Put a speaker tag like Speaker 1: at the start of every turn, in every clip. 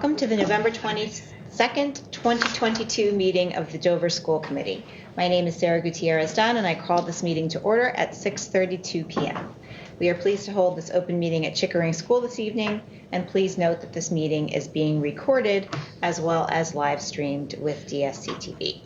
Speaker 1: Welcome to the November 22nd, 2022 meeting of the Dover School Committee. My name is Sarah Gutierrez-Dunn, and I call this meeting to order at 6:32 p.m. We are pleased to hold this open meeting at Chickering School this evening, and please note that this meeting is being recorded as well as live streamed with DSC TV.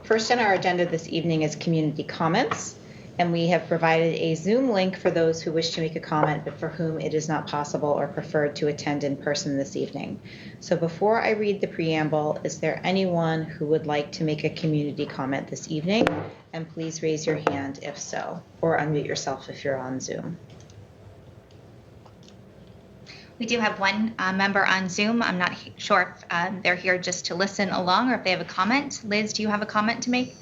Speaker 1: First on our agenda this evening is community comments, and we have provided a Zoom link for those who wish to make a comment, but for whom it is not possible or preferred to attend in person this evening. So before I read the preamble, is there anyone who would like to make a community comment this evening? And please raise your hand if so, or unmute yourself if you're on Zoom.
Speaker 2: We do have one member on Zoom. I'm not sure if they're here just to listen along or if they have a comment. Liz, do you have a comment to make?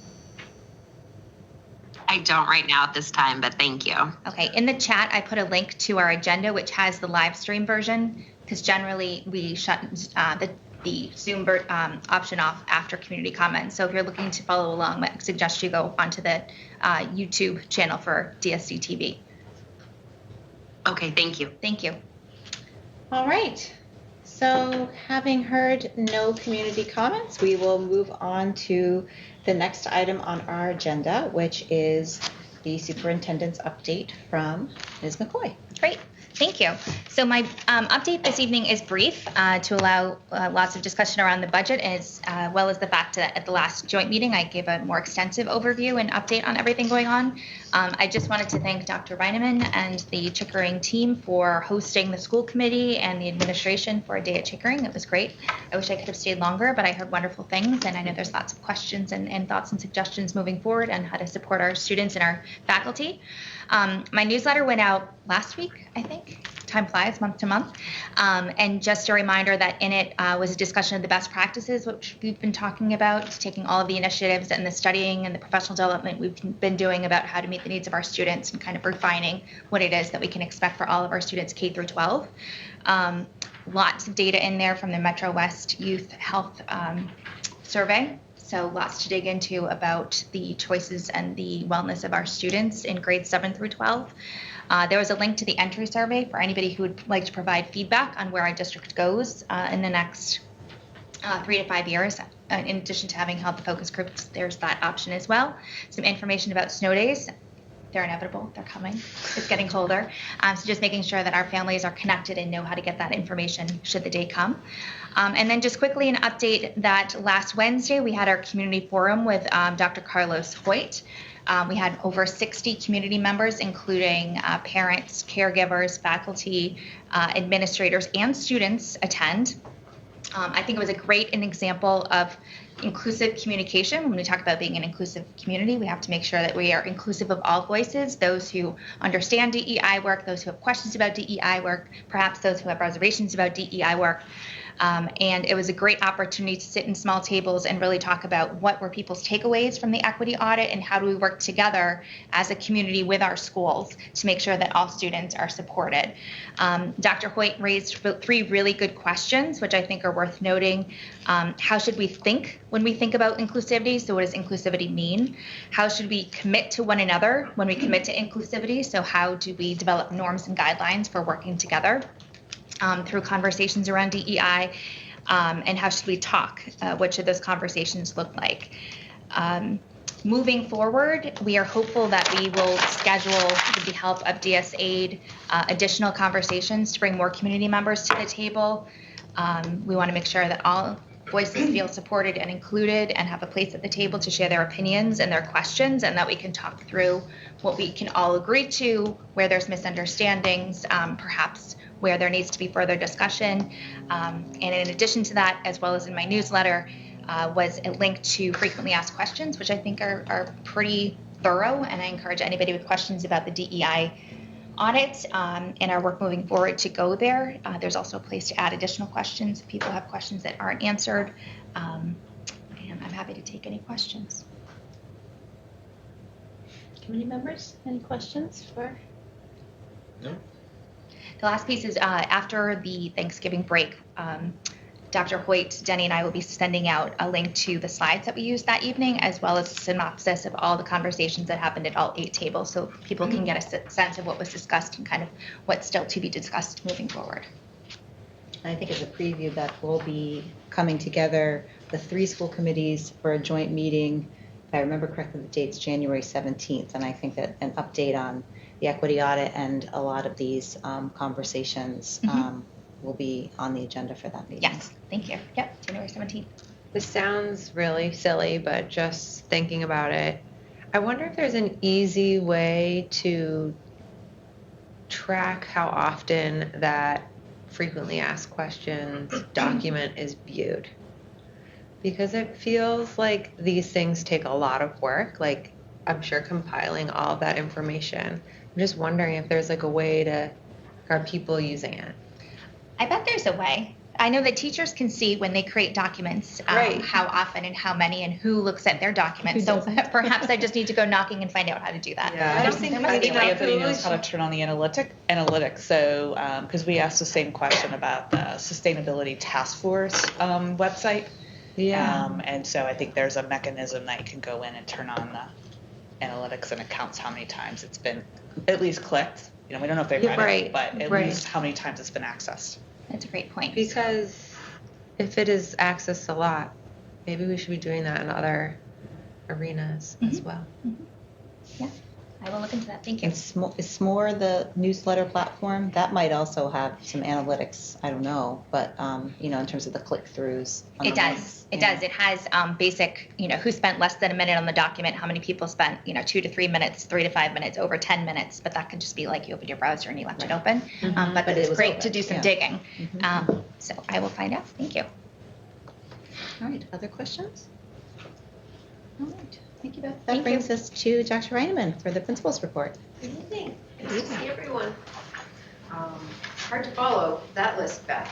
Speaker 3: I don't right now at this time, but thank you.
Speaker 2: Okay, in the chat, I put a link to our agenda, which has the live stream version, because generally we shut the Zoom option off after community comments. So if you're looking to follow along, I suggest you go onto the YouTube channel for DSC TV.
Speaker 3: Okay, thank you.
Speaker 2: Thank you.
Speaker 1: All right. So having heard no community comments, we will move on to the next item on our agenda, which is the superintendent's update from Ms. McCoy.
Speaker 2: Great. Thank you. So my update this evening is brief to allow lots of discussion around the budget, as well as the fact that at the last joint meeting I gave a more extensive overview and update on everything going on. I just wanted to thank Dr. Reineman and the Chickering team for hosting the school committee and the administration for a day at Chickering. It was great. I wish I could have stayed longer, but I heard wonderful things, and I know there's lots of questions and thoughts and suggestions moving forward on how to support our students and our faculty. My newsletter went out last week, I think. Time flies, month to month. And just a reminder that in it was a discussion of the best practices, which we've been talking about, taking all of the initiatives and the studying and the professional development we've been doing about how to meet the needs of our students and kind of refining what it is that we can expect for all of our students K through 12. Lots of data in there from the Metro West Youth Health Survey. So lots to dig into about the choices and the wellness of our students in grades 7 through 12. There was a link to the entry survey for anybody who would like to provide feedback on where our district goes in the next 3 to 5 years. In addition to having held the focus groups, there's that option as well. Some information about snow days. They're inevitable. They're coming. It's getting colder. So just making sure that our families are connected and know how to get that information should the day come. And then just quickly an update that last Wednesday we had our community forum with Dr. Carlos Hoyt. We had over 60 community members, including parents, caregivers, faculty, administrators, and students attend. I think it was a great example of inclusive communication. When we talk about being an inclusive community, we have to make sure that we are inclusive of all voices, those who understand DEI work, those who have questions about DEI work, perhaps those who have reservations about DEI work. And it was a great opportunity to sit in small tables and really talk about what were people's takeaways from the equity audit and how do we work together as a community with our schools to make sure that all students are supported. Dr. Hoyt raised 3 really good questions, which I think are worth noting. How should we think when we think about inclusivity? So what does inclusivity mean? How should we commit to one another when we commit to inclusivity? So how do we develop norms and guidelines for working together? Through conversations around DEI, and how should we talk? What should those conversations look like? Moving forward, we are hopeful that we will schedule, with the help of DSAID, additional conversations to bring more community members to the table. We want to make sure that all voices feel supported and included and have a place at the table to share their opinions and their questions, and that we can talk through what we can all agree to, where there's misunderstandings, perhaps where there needs to be further discussion. And in addition to that, as well as in my newsletter, was a link to frequently asked questions, which I think are pretty thorough, and I encourage anybody with questions about the DEI audit and our work moving forward to go there. There's also a place to add additional questions if people have questions that aren't answered, and I'm happy to take any questions.
Speaker 1: Committee members, any questions for?
Speaker 4: No.
Speaker 2: The last piece is after the Thanksgiving break, Dr. Hoyt, Denny, and I will be sending out a link to the slides that we used that evening, as well as a synopsis of all the conversations that happened at all 8 tables, so people can get a sense of what was discussed and kind of what's still to be discussed moving forward.
Speaker 1: I think as a preview, Beth, we'll be coming together, the 3 school committees, for a joint meeting. If I remember correctly, the date's January 17th, and I think that an update on the equity audit and a lot of these conversations will be on the agenda for that meeting.
Speaker 2: Yes, thank you. Yep, January 17th.
Speaker 4: This sounds really silly, but just thinking about it, I wonder if there's an easy way to track how often that frequently asked questions document is viewed. Because it feels like these things take a lot of work, like I'm sure compiling all of that information. I'm just wondering if there's like a way to, are people using it?
Speaker 2: I bet there's a way. I know that teachers can see when they create documents,
Speaker 4: Right.
Speaker 2: how often and how many and who looks at their documents. So perhaps I just need to go knocking and find out how to do that.
Speaker 5: Yeah, I don't think
Speaker 2: there must be a way.
Speaker 5: anybody knows how to turn on the analytics. So, because we asked the same question about the Sustainability Task Force website.
Speaker 4: Yeah.
Speaker 5: And so I think there's a mechanism that you can go in and turn on the analytics, and it counts how many times it's been at least clicked. You know, we don't know if they've read
Speaker 4: Right,
Speaker 5: it, but at
Speaker 4: right.
Speaker 5: least how many times it's been accessed.
Speaker 2: That's a great point.
Speaker 4: Because if it is accessed a lot, maybe we should be doing that in other arenas as well.
Speaker 2: Yeah, I will look into that. Thank you.
Speaker 1: Is S'more the newsletter platform? That might also have some analytics. I don't know, but you know, in terms of the click-throughs. on
Speaker 2: It
Speaker 1: the
Speaker 2: does.
Speaker 1: links.
Speaker 2: It
Speaker 1: Yeah.
Speaker 2: does. It has basic, who spent less than a minute on the document, how many people spent, 2 to 3 minutes, 3 to 5 minutes, over 10 minutes. But that could just be like you opened your browser and you left it open. But
Speaker 1: But it
Speaker 2: it's
Speaker 1: was
Speaker 2: great
Speaker 1: open,
Speaker 2: to do some
Speaker 1: yeah.
Speaker 2: digging. So I will find out. Thank you.
Speaker 1: All right, other questions? All right, thank you, Beth. That
Speaker 2: Thank
Speaker 1: brings us to Dr. Reineman for the principal's report.
Speaker 6: Good evening. Nice to see everyone. Hard to follow that list, Beth.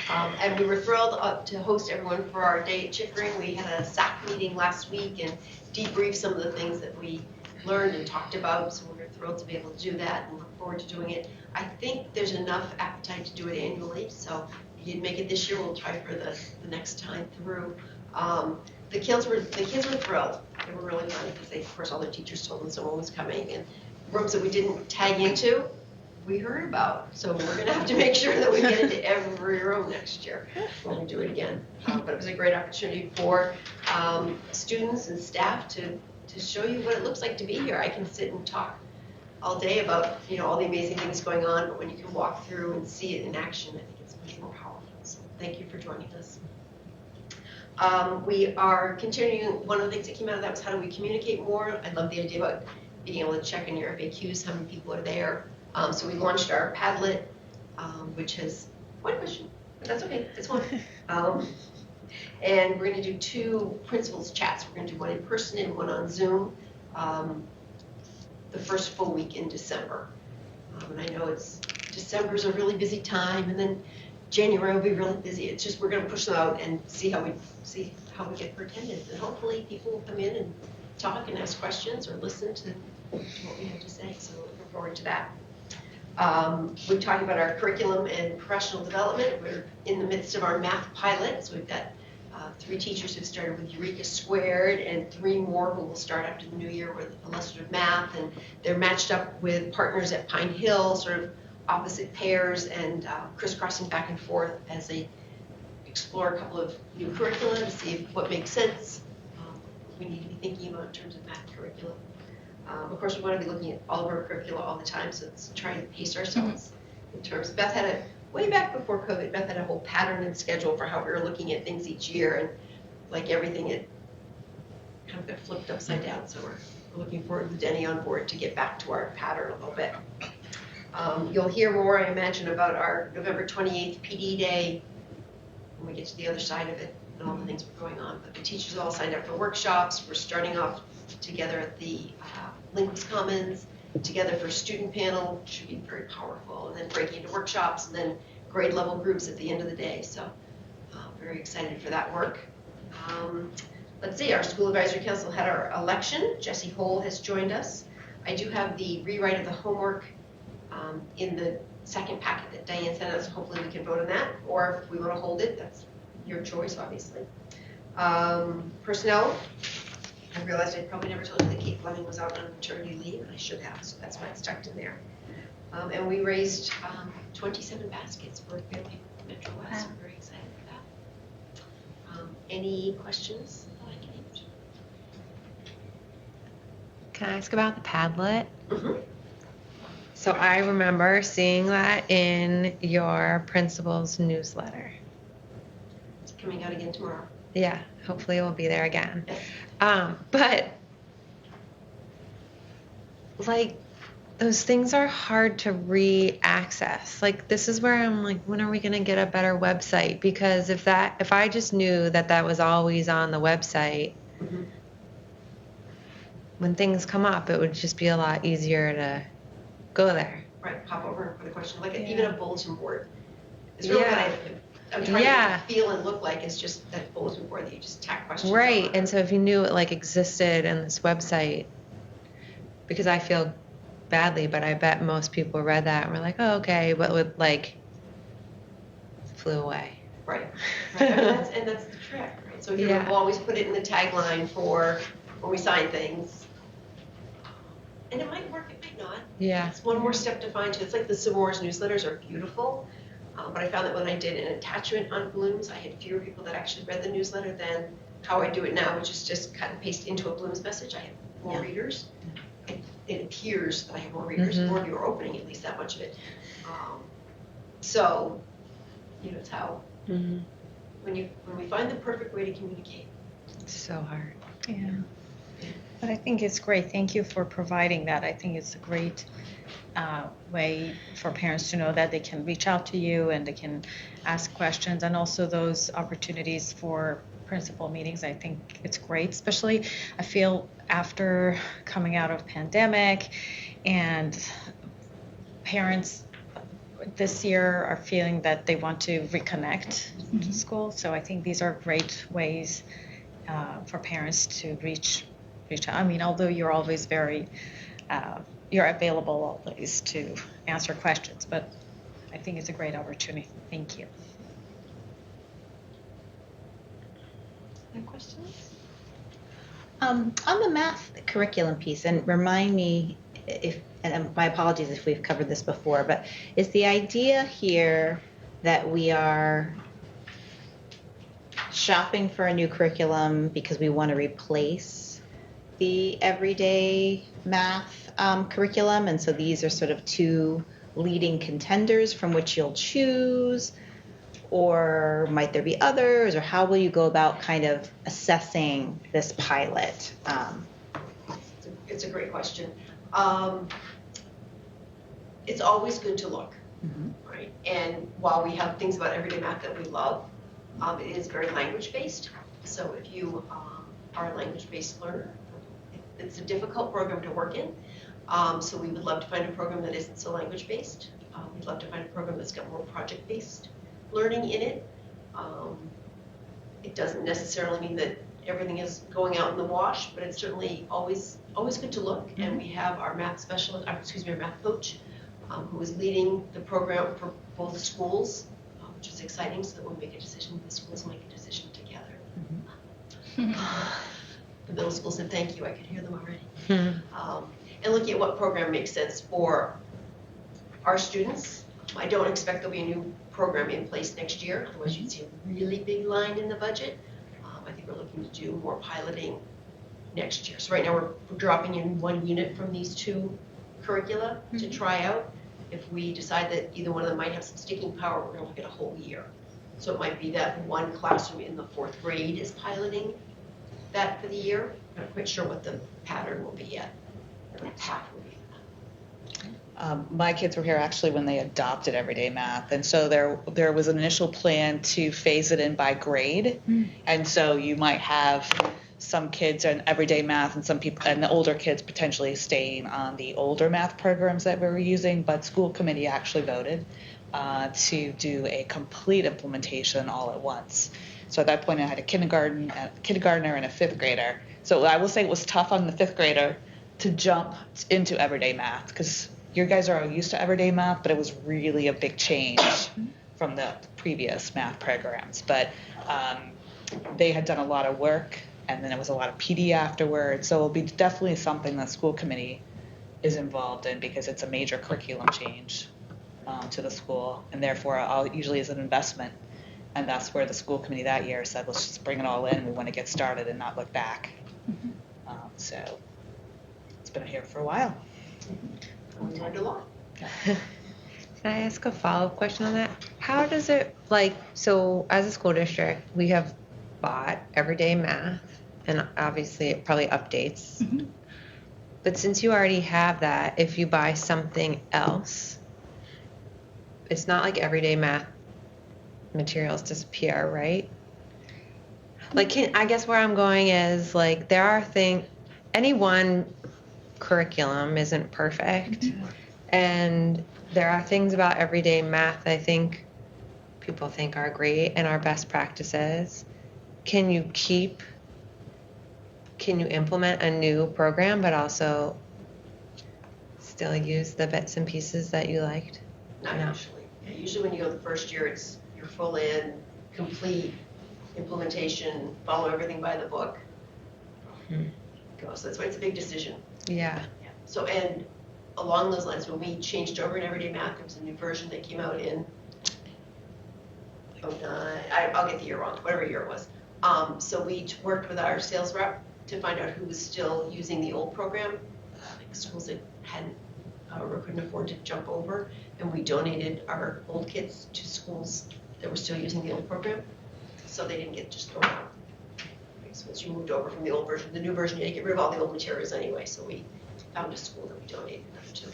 Speaker 6: And we were thrilled to host everyone for our day at Chickering. We had a SAC meeting last week and debriefed some of the things that we learned and talked about. So we're thrilled to be able to do that and look forward to doing it. I think there's enough appetite to do it annually. So if you didn't make it this year, we'll try for the next time through. The kids were thrilled. They were really fun because of course, all their teachers told them someone was coming, and rooms that we didn't tag into, we heard about. So we're going to have to make sure that we get into every room next year when we do it again. But it was a great opportunity for students and staff to show you what it looks like to be here. I can sit and talk all day about all the amazing things going on, but when you can walk through and see it in action, I think it's much more powerful. So thank you for joining us. We are continuing, one of the things that came out of that was how do we communicate more. I love the idea about being able to check in your FAQs, how many people are there. So we launched our Padlet, which has one question, but that's okay, it's one. And we're going to do 2 principals chats. We're going to do one in person and one on Zoom the first full week in December. And I know December's a really busy time, and then January will be really busy. It's just we're going to push them out and see how we get for attendance, and hopefully people will come in and talk and ask questions or listen to what we have to say. So looking forward to that. We're talking about our curriculum and professional development. We're in the midst of our math pilot, so we've got 3 teachers who've started with Eureka Squared and 3 more who will start after the new year with illustrative math, and they're matched up with partners at Pine Hill, sort of opposite pairs, and crisscrossing back and forth as they explore a couple of new curricula to see what makes sense, we need to be thinking about in terms of math curriculum. Of course, we want to be looking at all of our curricula all the time, so let's try to pace ourselves in terms. Beth had way back before COVID, Beth had a whole pattern and schedule for how we were looking at things each year, and like everything, it kind of got flipped upside down. So we're looking forward with Denny on board to get back to our pattern a little bit. You'll hear more, I imagine, about our November 28th PD Day when we get to the other side of it and all the things we're going on. But the teachers all signed up for workshops. We're starting off together at the Linguist Commons, together for student panel, which should be very powerful, and then breaking into workshops, and then grade level groups at the end of the day. So very excited for that work. Let's see, our School Advisory Council had our election. Jessie Hole has joined us. I do have the rewrite of the homework in the second packet that Diane sent us. Hopefully we can vote on that, or if we want to hold it, that's your choice, obviously. Personnel, I realized I probably never told you that Kate Fleming was out on maternity leave, and I should have, so that's why it's tucked in there. And we raised 27 baskets for Fairleigh Metro West.
Speaker 2: Wow.
Speaker 6: We're very excited for that. Any questions that I can answer?
Speaker 4: Can I ask about the Padlet?
Speaker 6: Mm-hmm.
Speaker 4: So I remember seeing that in your principal's newsletter.
Speaker 6: It's coming out again tomorrow.
Speaker 4: Yeah, hopefully it will be there again.
Speaker 6: Yes.
Speaker 4: But like those things are hard to re-access. Like this is where I'm like, when are we going to get a better website? Because if I just knew that was always on the website,
Speaker 6: Mm-hmm.
Speaker 4: when things come up, it would just be a lot easier to go there.
Speaker 6: Right, pop over and put a question, like
Speaker 2: Yeah.
Speaker 6: even a bulletin board. It's really
Speaker 4: Yeah.
Speaker 6: what I'm trying
Speaker 4: Yeah.
Speaker 6: to feel and look like is just that bulletin board that you just tack questions
Speaker 4: Right.
Speaker 6: on.
Speaker 4: And so if you knew it like existed in this website, because I feel badly, but I bet most people read that and were like, oh, okay, but with like flew away.
Speaker 6: Right. I mean, that's the trick, right? So here
Speaker 4: Yeah.
Speaker 6: we'll always put it in the tagline for when we sign things. And it might work, it might not.
Speaker 4: Yeah.
Speaker 6: It's one more step to find. It's like the S'mores newsletters are beautiful, but I found that when I did an attachment on Blooms, I had fewer people that actually read the newsletter than how I do it now, which is just cut and paste into a Blooms message. I have more
Speaker 1: Yeah.
Speaker 6: readers. It appears that I have more readers,
Speaker 4: Mhm.
Speaker 6: more of you are opening at least that much of it. So, it's how
Speaker 4: Mm-hmm.
Speaker 6: when we find the perfect way to communicate.
Speaker 4: It's so hard.
Speaker 7: Yeah. But I think it's great. Thank you for providing that. I think it's a great way for parents to know that they can reach out to you and they can ask questions, and also those opportunities for principal meetings. I think it's great, especially I feel after coming out of pandemic, and parents this year are feeling that they want to reconnect to school. So I think these are great ways for parents to reach out. I mean, although you're always you're available always to answer questions, but I think it's a great opportunity. Thank you.
Speaker 6: Any questions?
Speaker 1: On the math curriculum piece, and remind me and my apologies if we've covered this before, but is the idea here that we are shopping for a new curriculum because we want to replace the everyday math curriculum, and so these are sort of two leading contenders from which you'll choose, or might there be others, or how will you go about kind of assessing this pilot?
Speaker 6: It's a great question. It's always good to look, right? And while we have things about everyday math that we love, it is very language-based. So if you are a language-based learner, it's a difficult program to work in. So we would love to find a program that isn't so language-based. We'd love to find a program that's got more project-based learning in it. It doesn't necessarily mean that everything is going out in the wash, but it's certainly always good to look. And we have our math specialist, our math coach, who is leading the program for both schools, which is exciting, so that when we make a decision, the schools make a decision together. The middle school said thank you, I could hear them already. And looking at what program makes sense for our students. I don't expect there'll be a new program in place next year, otherwise you'd see a really big line in the budget. I think we're looking to do more piloting next year. So right now we're dropping in one unit from these two curricula to try out. If we decide that either one of them might have some sticking power, we're going to look at a whole year. So it might be that one classroom in the 4th grade is piloting that for the year. I'm not quite sure what the pattern will be yet, or the path will be.
Speaker 5: My kids were here actually when they adopted everyday math, and so there was an initial plan to phase it in by grade, and so you might have some kids in everyday math and some people and the older kids potentially staying on the older math programs that we were using, but school committee actually voted to do a complete implementation all at once. So at that point I had a kindergartner and a 5th grader. So I will say it was tough on the 5th grader to jump into everyday math because you guys are all used to everyday math, but it was really a big change from the previous math programs. But they had done a lot of work, and then it was a lot of PD afterwards. So it'll be definitely something the school committee is involved in because it's a major curriculum change to the school, and therefore usually is an investment. And that's where the school committee that year said, let's just bring it all in. We want to get started and not look back. So it's been here for a while.
Speaker 6: We learned a lot.
Speaker 4: Can I ask a follow-up question on that? How does it, so as a school district, we have bought everyday math, and obviously it probably updates. But since you already have that, if you buy something else, it's not like everyday math materials disappear, right? I guess where I'm going is, there are any one curriculum isn't perfect. And there are things about everyday math I think people think are great and are best practices. Can you implement a new program but also still use the bits and pieces that you liked?
Speaker 6: Not usually. Yeah, usually when you go the first year, it's you're full in, complete implementation, follow everything by the book. Go. So that's why it's a big decision.
Speaker 4: Yeah.
Speaker 6: So, and along those lines, when we changed over in everyday math, there was a new version that came out in I'll get the year wrong, whatever year it was. So we worked with our sales rep to find out who was still using the old program, schools that hadn't or couldn't afford to jump over, and we donated our old kids to schools that were still using the old program, so they didn't get just thrown out. So as you moved over from the old version, the new version, you had to get rid of all the old materials anyway, so we found a school that we donated them to.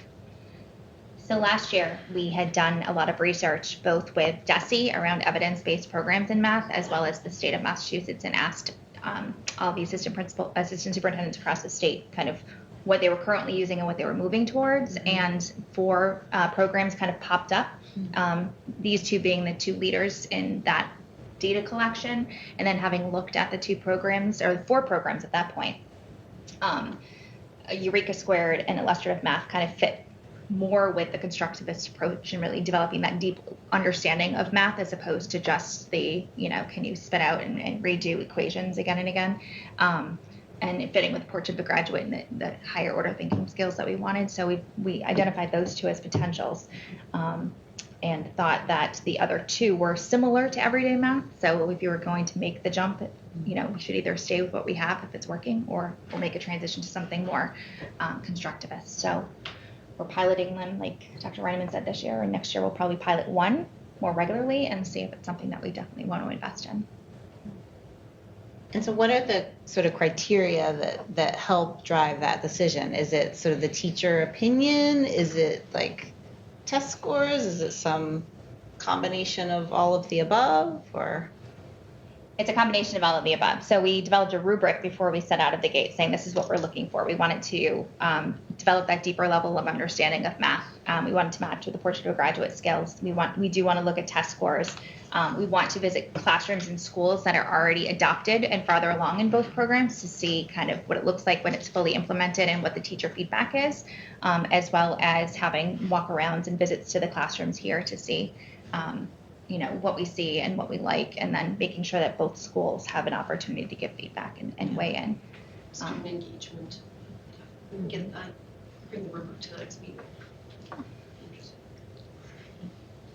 Speaker 2: So last year, we had done a lot of research, both with DESE around evidence-based programs in math, as well as the state of Massachusetts, and asked all the assistant superintendents across the state kind of what they were currently using and what they were moving towards. And 4 programs kind of popped up, these 2 being the 2 leaders in that data collection. And then having looked at the 2 programs, or 4 programs at that point, Eureka Squared and Illustrative Math kind of fit more with the constructivist approach and really developing that deep understanding of math as opposed to just the, can you spit out and redo equations again and again, and fitting with Portrait of a Graduate and the higher order thinking skills that we wanted. So we identified those 2 as potentials, and thought that the other 2 were similar to everyday math. So if you were going to make the jump, we should either stay with what we have if it's working, or we'll make a transition to something more constructivist. So we're piloting them, like Dr. Reineman said, this year, and next year we'll probably pilot 1 more regularly and see if it's something that we definitely want to invest in.
Speaker 1: And so what are the sort of criteria that help drive that decision? Is it sort of the teacher opinion? Is it like test scores? Is it some combination of all of the above, or?
Speaker 2: It's a combination of all of the above. So we developed a rubric before we set out of the gate saying this is what we're looking for. We wanted to develop that deeper level of understanding of math. We wanted to match with the Portrait of a Graduate skills. We do want to look at test scores. We want to visit classrooms and schools that are already adopted and farther along in both programs to see kind of what it looks like when it's fully implemented and what the teacher feedback is, as well as having walk-arounds and visits to the classrooms here to see what we see and what we like, and then making sure that both schools have an opportunity to give feedback and weigh in.
Speaker 6: Student engagement. We can bring the rubric to the next meeting.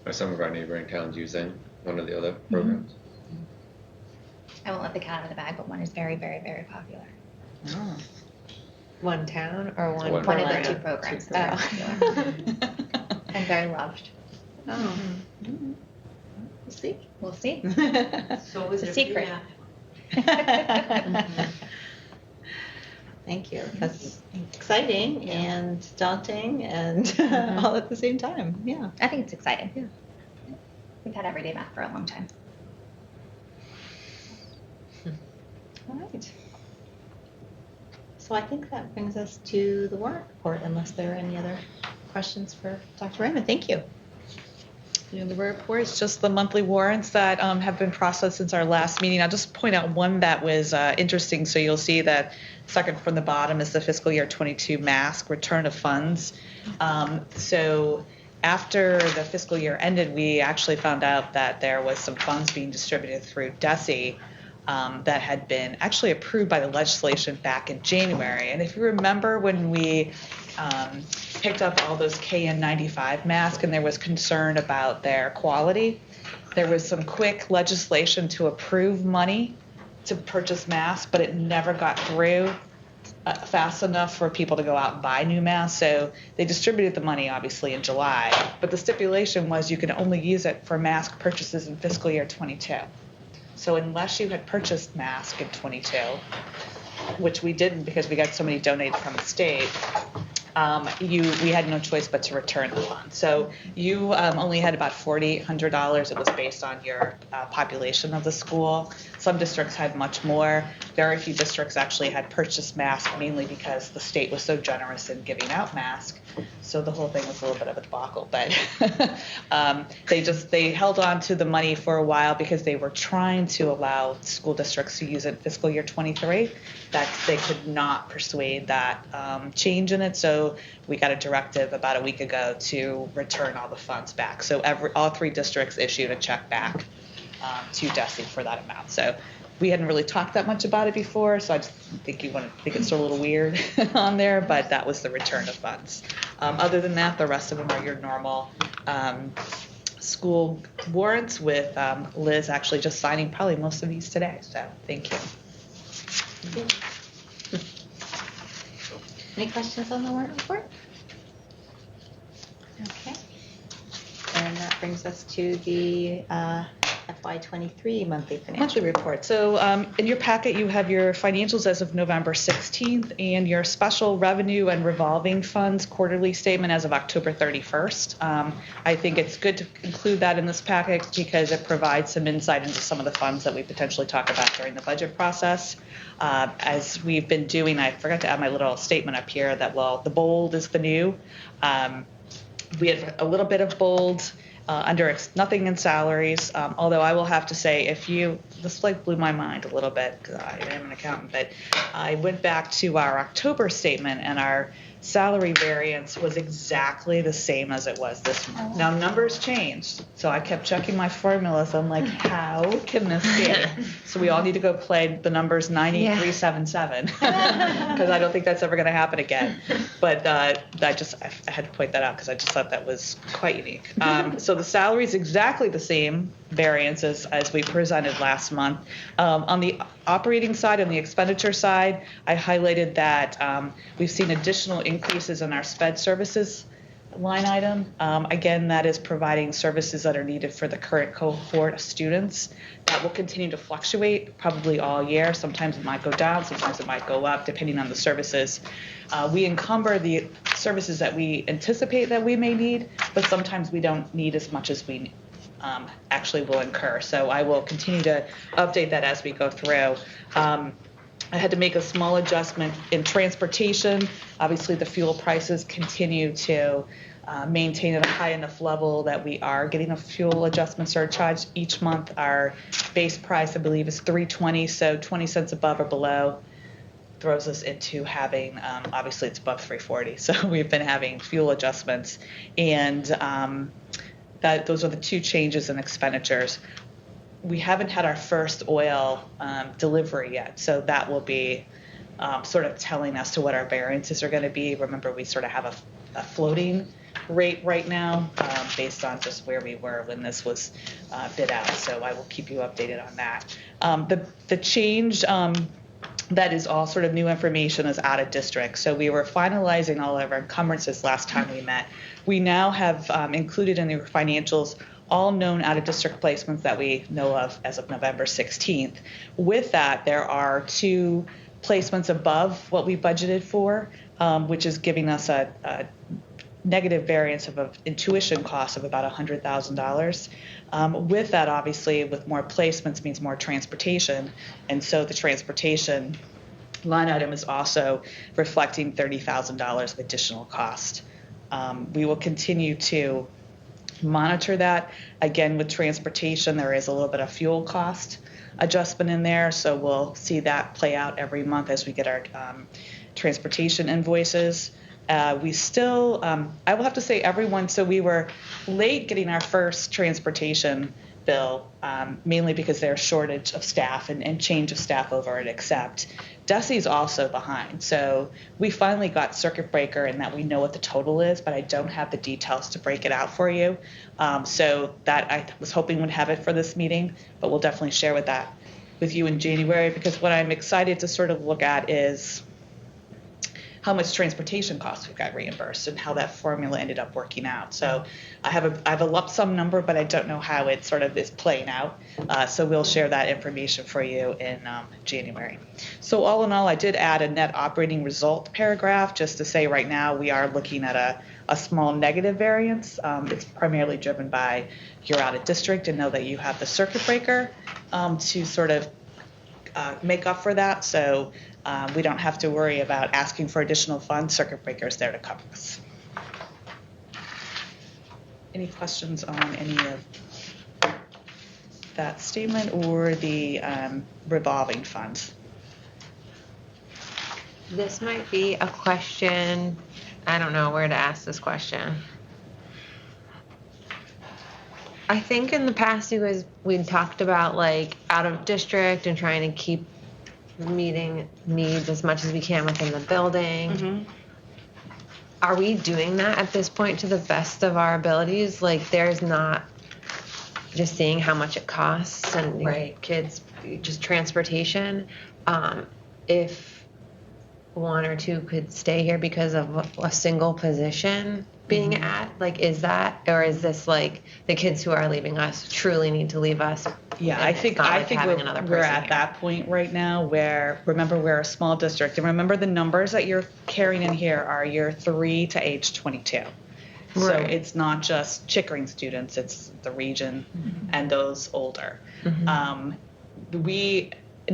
Speaker 8: Are some of our neighboring towns using one of the other programs?
Speaker 2: I won't let the cat out of the bag, but one is very, very, very popular.
Speaker 1: Oh.
Speaker 4: One town or one
Speaker 8: One
Speaker 2: One of
Speaker 4: program?
Speaker 2: the 2 programs.
Speaker 1: Two programs.
Speaker 2: And very loved.
Speaker 1: Oh. We'll see.
Speaker 2: We'll see.
Speaker 6: So is
Speaker 2: It's a
Speaker 6: it
Speaker 2: secret.
Speaker 1: Thank you. That's exciting and daunting and all at the same time. Yeah.
Speaker 2: I think it's exciting. Yeah. We've had everyday math for a long time.
Speaker 1: All right. So I think that brings us to the warrant report, unless there are any other questions for Dr. Raymond. Thank you.
Speaker 5: The report is just the monthly warrants that have been processed since our last meeting. I'll just point out one that was interesting. So you'll see that second from the bottom is the fiscal year 22 MASC return of funds. So after the fiscal year ended, we actually found out that there was some funds being distributed through DESE that had been actually approved by the legislation back in January. And if you remember when we picked up all those KN95 masks, and there was concern about their quality. There was some quick legislation to approve money to purchase masks, but it never got through fast enough for people to go out and buy new masks. So they distributed the money, obviously, in July. But the stipulation was you could only use it for mask purchases in fiscal year 22. So unless you had purchased masks in 22, which we didn't because we got so many donated from the state, we had no choice but to return the funds. So you only had about $4,800. It was based on your population of the school. Some districts had much more. Very few districts actually had purchased masks, mainly because the state was so generous in giving out masks. So the whole thing was a little bit of a debacle. But they held on to the money for a while because they were trying to allow school districts to use it in fiscal year 23. That they could not persuade that change in it. So we got a directive about a week ago to return all the funds back. So all 3 districts issued a check back to DESE for that amount. So we hadn't really talked that much about it before, so I just think it's a little weird on there, but that was the return of funds. Other than that, the rest of them are your normal school warrants, with Liz actually just signing probably most of these today. So thank you.
Speaker 1: Any questions on the warrant report? Okay. And that brings us to the FY23 monthly
Speaker 5: report. So in your packet, you have your financials as of November 16th and your special revenue and revolving funds quarterly statement as of October 31st. I think it's good to include that in this packet because it provides some insight into some of the funds that we potentially talk about during the budget process. As we've been doing, I forgot to add my little statement up here that, well, the bold is the new. We have a little bit of bold under nothing in salaries, although I will have to say, this like blew my mind a little bit because I am an accountant, but I went back to our October statement and our salary variance was exactly the same as it was this month. Now numbers changed, so I kept checking my formulas. I'm like, how can this be? So we all need to go play the numbers 98377 because I don't think that's ever going to happen again. But I had to point that out because I just thought that was quite unique. So the salary is exactly the same variances as we presented last month. On the operating side and the expenditure side, I highlighted that we've seen additional increases in our SPED services line item. Again, that is providing services that are needed for the current cohort of students. That will continue to fluctuate probably all year. Sometimes it might go down, sometimes it might go up, depending on the services. We encumber the services that we anticipate that we may need, but sometimes we don't need as much as we actually will incur. So I will continue to update that as we go through. I had to make a small adjustment in transportation. Obviously, the fuel prices continue to maintain at a high enough level that we are getting a fuel adjustment surcharge each month. Our base price, I believe, is $3.20, so 20 cents above or below throws us into having, obviously it's above $3.40, so we've been having fuel adjustments, and those are the 2 changes in expenditures. We haven't had our first oil delivery yet, so that will be sort of telling us to what our variances are going to be. Remember, we sort of have a floating rate right now based on just where we were when this was bid out, so I will keep you updated on that. The change that is all sort of new information is out of district. So we were finalizing all of our encumbrances last time we met. We now have included in the financials all known out-of-district placements that we know of as of November 16th. With that, there are 2 placements above what we budgeted for, which is giving us a negative variance of an intuition cost of about $100,000. With that, obviously, with more placements means more transportation, and so the transportation line item is also reflecting $30,000 of additional cost. We will continue to monitor that. Again, with transportation, there is a little bit of fuel cost adjustment in there, so we'll see that play out every month as we get our transportation invoices. We still, I will have to say, everyone, so we were late getting our first transportation bill, mainly because there's shortage of staff and change of staff over at Accept. DESE's also behind. So we finally got circuit breaker in that we know what the total is, but I don't have the details to break it out for you. So that I was hoping would have it for this meeting, but we'll definitely share with you in January, because what I'm excited to sort of look at is how much transportation costs we've got reimbursed and how that formula ended up working out. So I have a lump sum number, but I don't know how it sort of is playing out. So we'll share that information for you in January. So all in all, I did add a net operating result paragraph just to say right now we are looking at a small negative variance. It's primarily driven by you're out of district, and know that you have the circuit breaker to sort of make up for that. So we don't have to worry about asking for additional funds. Circuit breaker is there to cover us. Any questions on any of that statement or the revolving funds?
Speaker 4: This might be a question. I don't know where to ask this question. I think in the past we'd talked about like out of district and trying to keep meeting needs as much as we can within the building.
Speaker 5: Mm-hmm.
Speaker 4: Are we doing that at this point to the best of our abilities? Like there's not just seeing how much it costs and
Speaker 5: Right.
Speaker 4: kids, just transportation. If one or two could stay here because of a single position being at, like, is that, or is this like the kids who are leaving us truly need to leave us?
Speaker 5: Yeah,
Speaker 4: and
Speaker 5: I
Speaker 4: it's
Speaker 5: think
Speaker 4: not
Speaker 5: I
Speaker 4: like
Speaker 5: think
Speaker 4: having another
Speaker 5: we're
Speaker 4: person
Speaker 5: at
Speaker 4: here?
Speaker 5: that point right now where, remember, we're a small district, and remember the numbers that you're carrying in here are year 3 to age 22. So
Speaker 4: Right.
Speaker 5: it's not just Chickering students, it's the region and those older. We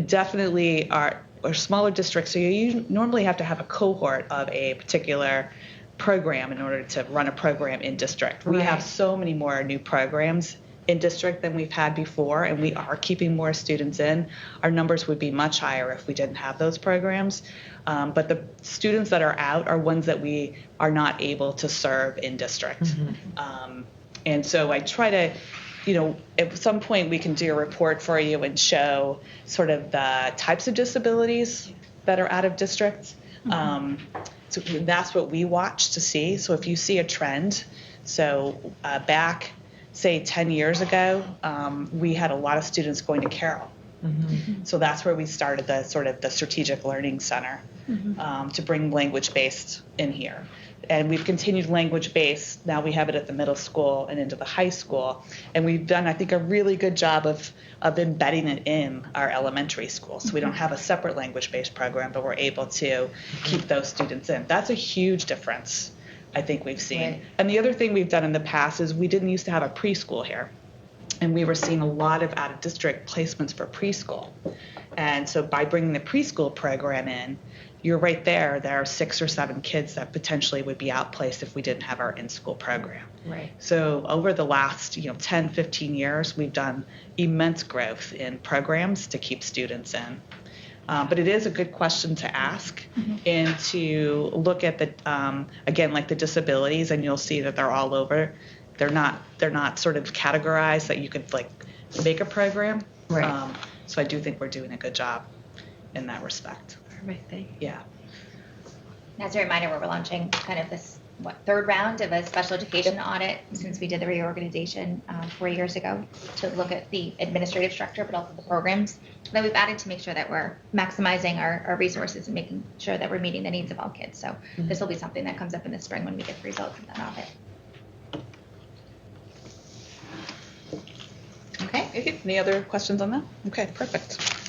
Speaker 5: definitely are smaller districts, so you normally have to have a cohort of a particular program in order to run a program in district. We have
Speaker 4: Right.
Speaker 5: so many more new programs in district than we've had before, and we are keeping more students in. Our numbers would be much higher if we didn't have those programs. But the students that are out are ones that we are not able to serve in district. And so I try to, at some point we can do a report for you and show sort of the types of disabilities that are out of district. So that's what we watch to see. So if you see a trend, back, say 10 years ago, we had a lot of students going to Carroll. So that's where we started the strategic learning center to bring language-based in here. And we've continued language-based. Now we have it at the middle school and into the high school. And we've done, I think, a really good job of embedding it in our elementary school. So we don't have a separate language-based program, but we're able to keep those students in. That's a huge difference I think we've seen.
Speaker 4: Right.
Speaker 5: And the other thing we've done in the past is we didn't used to have a preschool here. And we were seeing a lot of out-of-district placements for preschool. And so by bringing the preschool program in, you're right there. There are 6 or 7 kids that potentially would be outplaced if we didn't have our in-school program.
Speaker 4: Right.
Speaker 5: So over the last 10, 15 years, we've done immense growth in programs to keep students in. But it is a good question to ask and to look at the, again, like the disabilities, and you'll see that they're all over. They're not sort of categorized that you could like make a program.
Speaker 4: Right.
Speaker 5: So I do think we're doing a good job in that respect.
Speaker 4: Perfect.
Speaker 5: Yeah.
Speaker 2: As a reminder, we're launching kind of this third round of a special education audit since we did the reorganization 4 years ago to look at the administrative structure, but also the programs that we've added to make sure that we're maximizing our resources and making sure that we're meeting the needs of all kids. So this will be something that comes up in the spring when we get the results of that audit.
Speaker 5: Okay. Any other questions on that? Okay, perfect.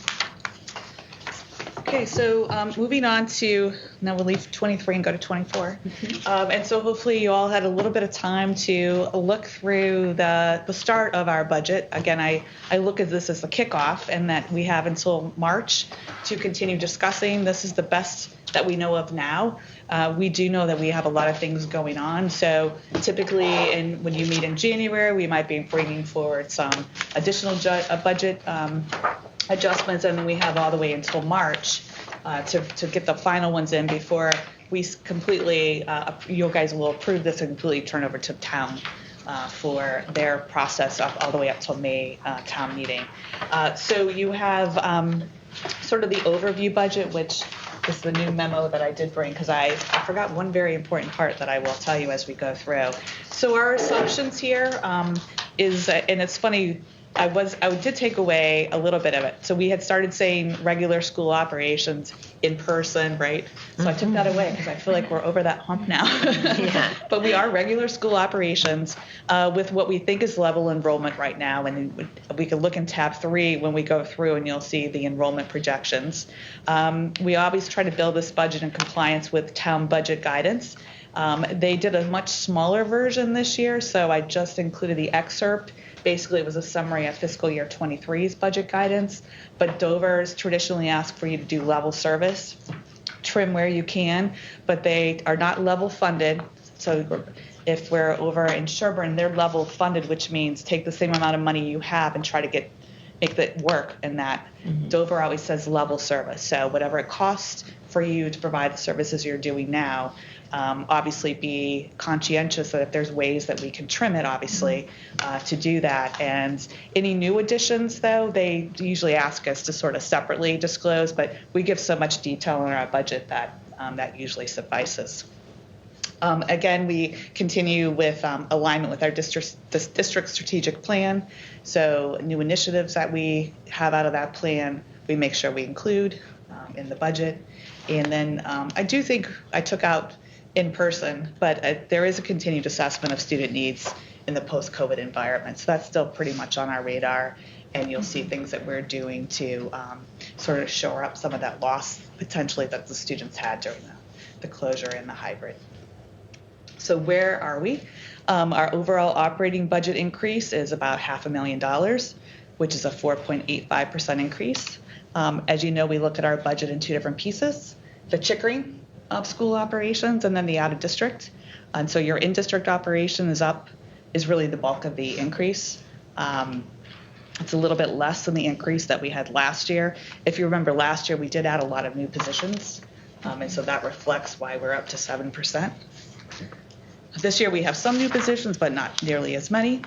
Speaker 5: Okay, so moving on to, now we'll leave 23 and go to 24. And so hopefully you all had a little bit of time to look through the start of our budget. Again, I look at this as the kickoff and that we have until March to continue discussing. This is the best that we know of now. We do know that we have a lot of things going on. So typically when you meet in January, we might be bringing forward some additional budget adjustments, and then we have all the way until March to get the final ones in before we completely, you guys will approve this and completely turn over to town for their process all the way up till May town meeting. So you have sort of the overview budget, which is the new memo that I did bring, because I forgot one very important part that I will tell you as we go through. So our assumptions here is, and it's funny, I did take away a little bit of it. So we had started saying regular school operations in person, right? So I took that away because I feel like we're over that hump now.
Speaker 6: Yeah.
Speaker 5: But we are regular school operations with what we think is level enrollment right now. And we can look in tab 3 when we go through and you'll see the enrollment projections. We always try to build this budget in compliance with town budget guidance. They did a much smaller version this year, so I just included the excerpt. Basically, it was a summary of fiscal year 23's budget guidance, but Dover's traditionally ask for you to do level service, trim where you can, but they are not level funded. So if we're over in Sherburne, they're level funded, which means take the same amount of money you have and try to make that work in that. Dover always says level service. So whatever it costs for you to provide the services you're doing now, obviously be conscientious that if there's ways that we can trim it, obviously, to do that. And any new additions, though, they usually ask us to sort of separately disclose, but we give so much detail in our budget that that usually suffices. Again, we continue with alignment with our district strategic plan. So new initiatives that we have out of that plan, we make sure we include in the budget. And then I do think I took out in person, but there is a continued assessment of student needs in the post-COVID environment. So that's still pretty much on our radar. And you'll see things that we're doing to sort of shore up some of that loss potentially that the students had during the closure and the hybrid. So where are we? Our overall operating budget increase is about $500,000, which is a 4.85% increase. As you know, we look at our budget in 2 different pieces, the Chickering school operations and then the out of district. And so your in-district operation is really the bulk of the increase. It's a little bit less than the increase that we had last year. If you remember last year, we did add a lot of new positions. And so that reflects why we're up to 7%. This year we have some new positions, but not nearly as many.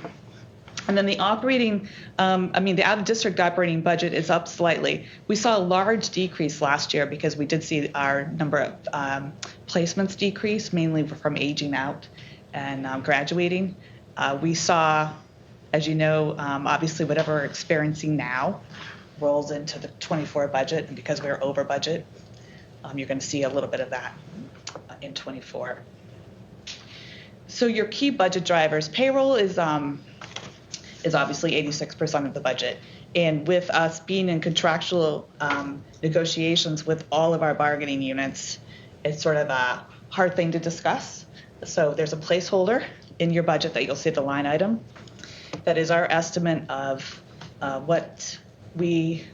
Speaker 5: And then the operating, the out-of-district operating budget is up slightly. We saw a large decrease last year because we did see our number of placements decrease, mainly from aging out and graduating. We saw, as you know, obviously whatever we're experiencing now rolls into the 24 budget, and because we're over budget, you're going to see a little bit of that in 24. So your key budget drivers, payroll is obviously 86% of the budget. And with us being in contractual negotiations with all of our bargaining units, it's sort of a hard thing to discuss. So there's a placeholder in your budget that you'll see the line item. That is our estimate of what we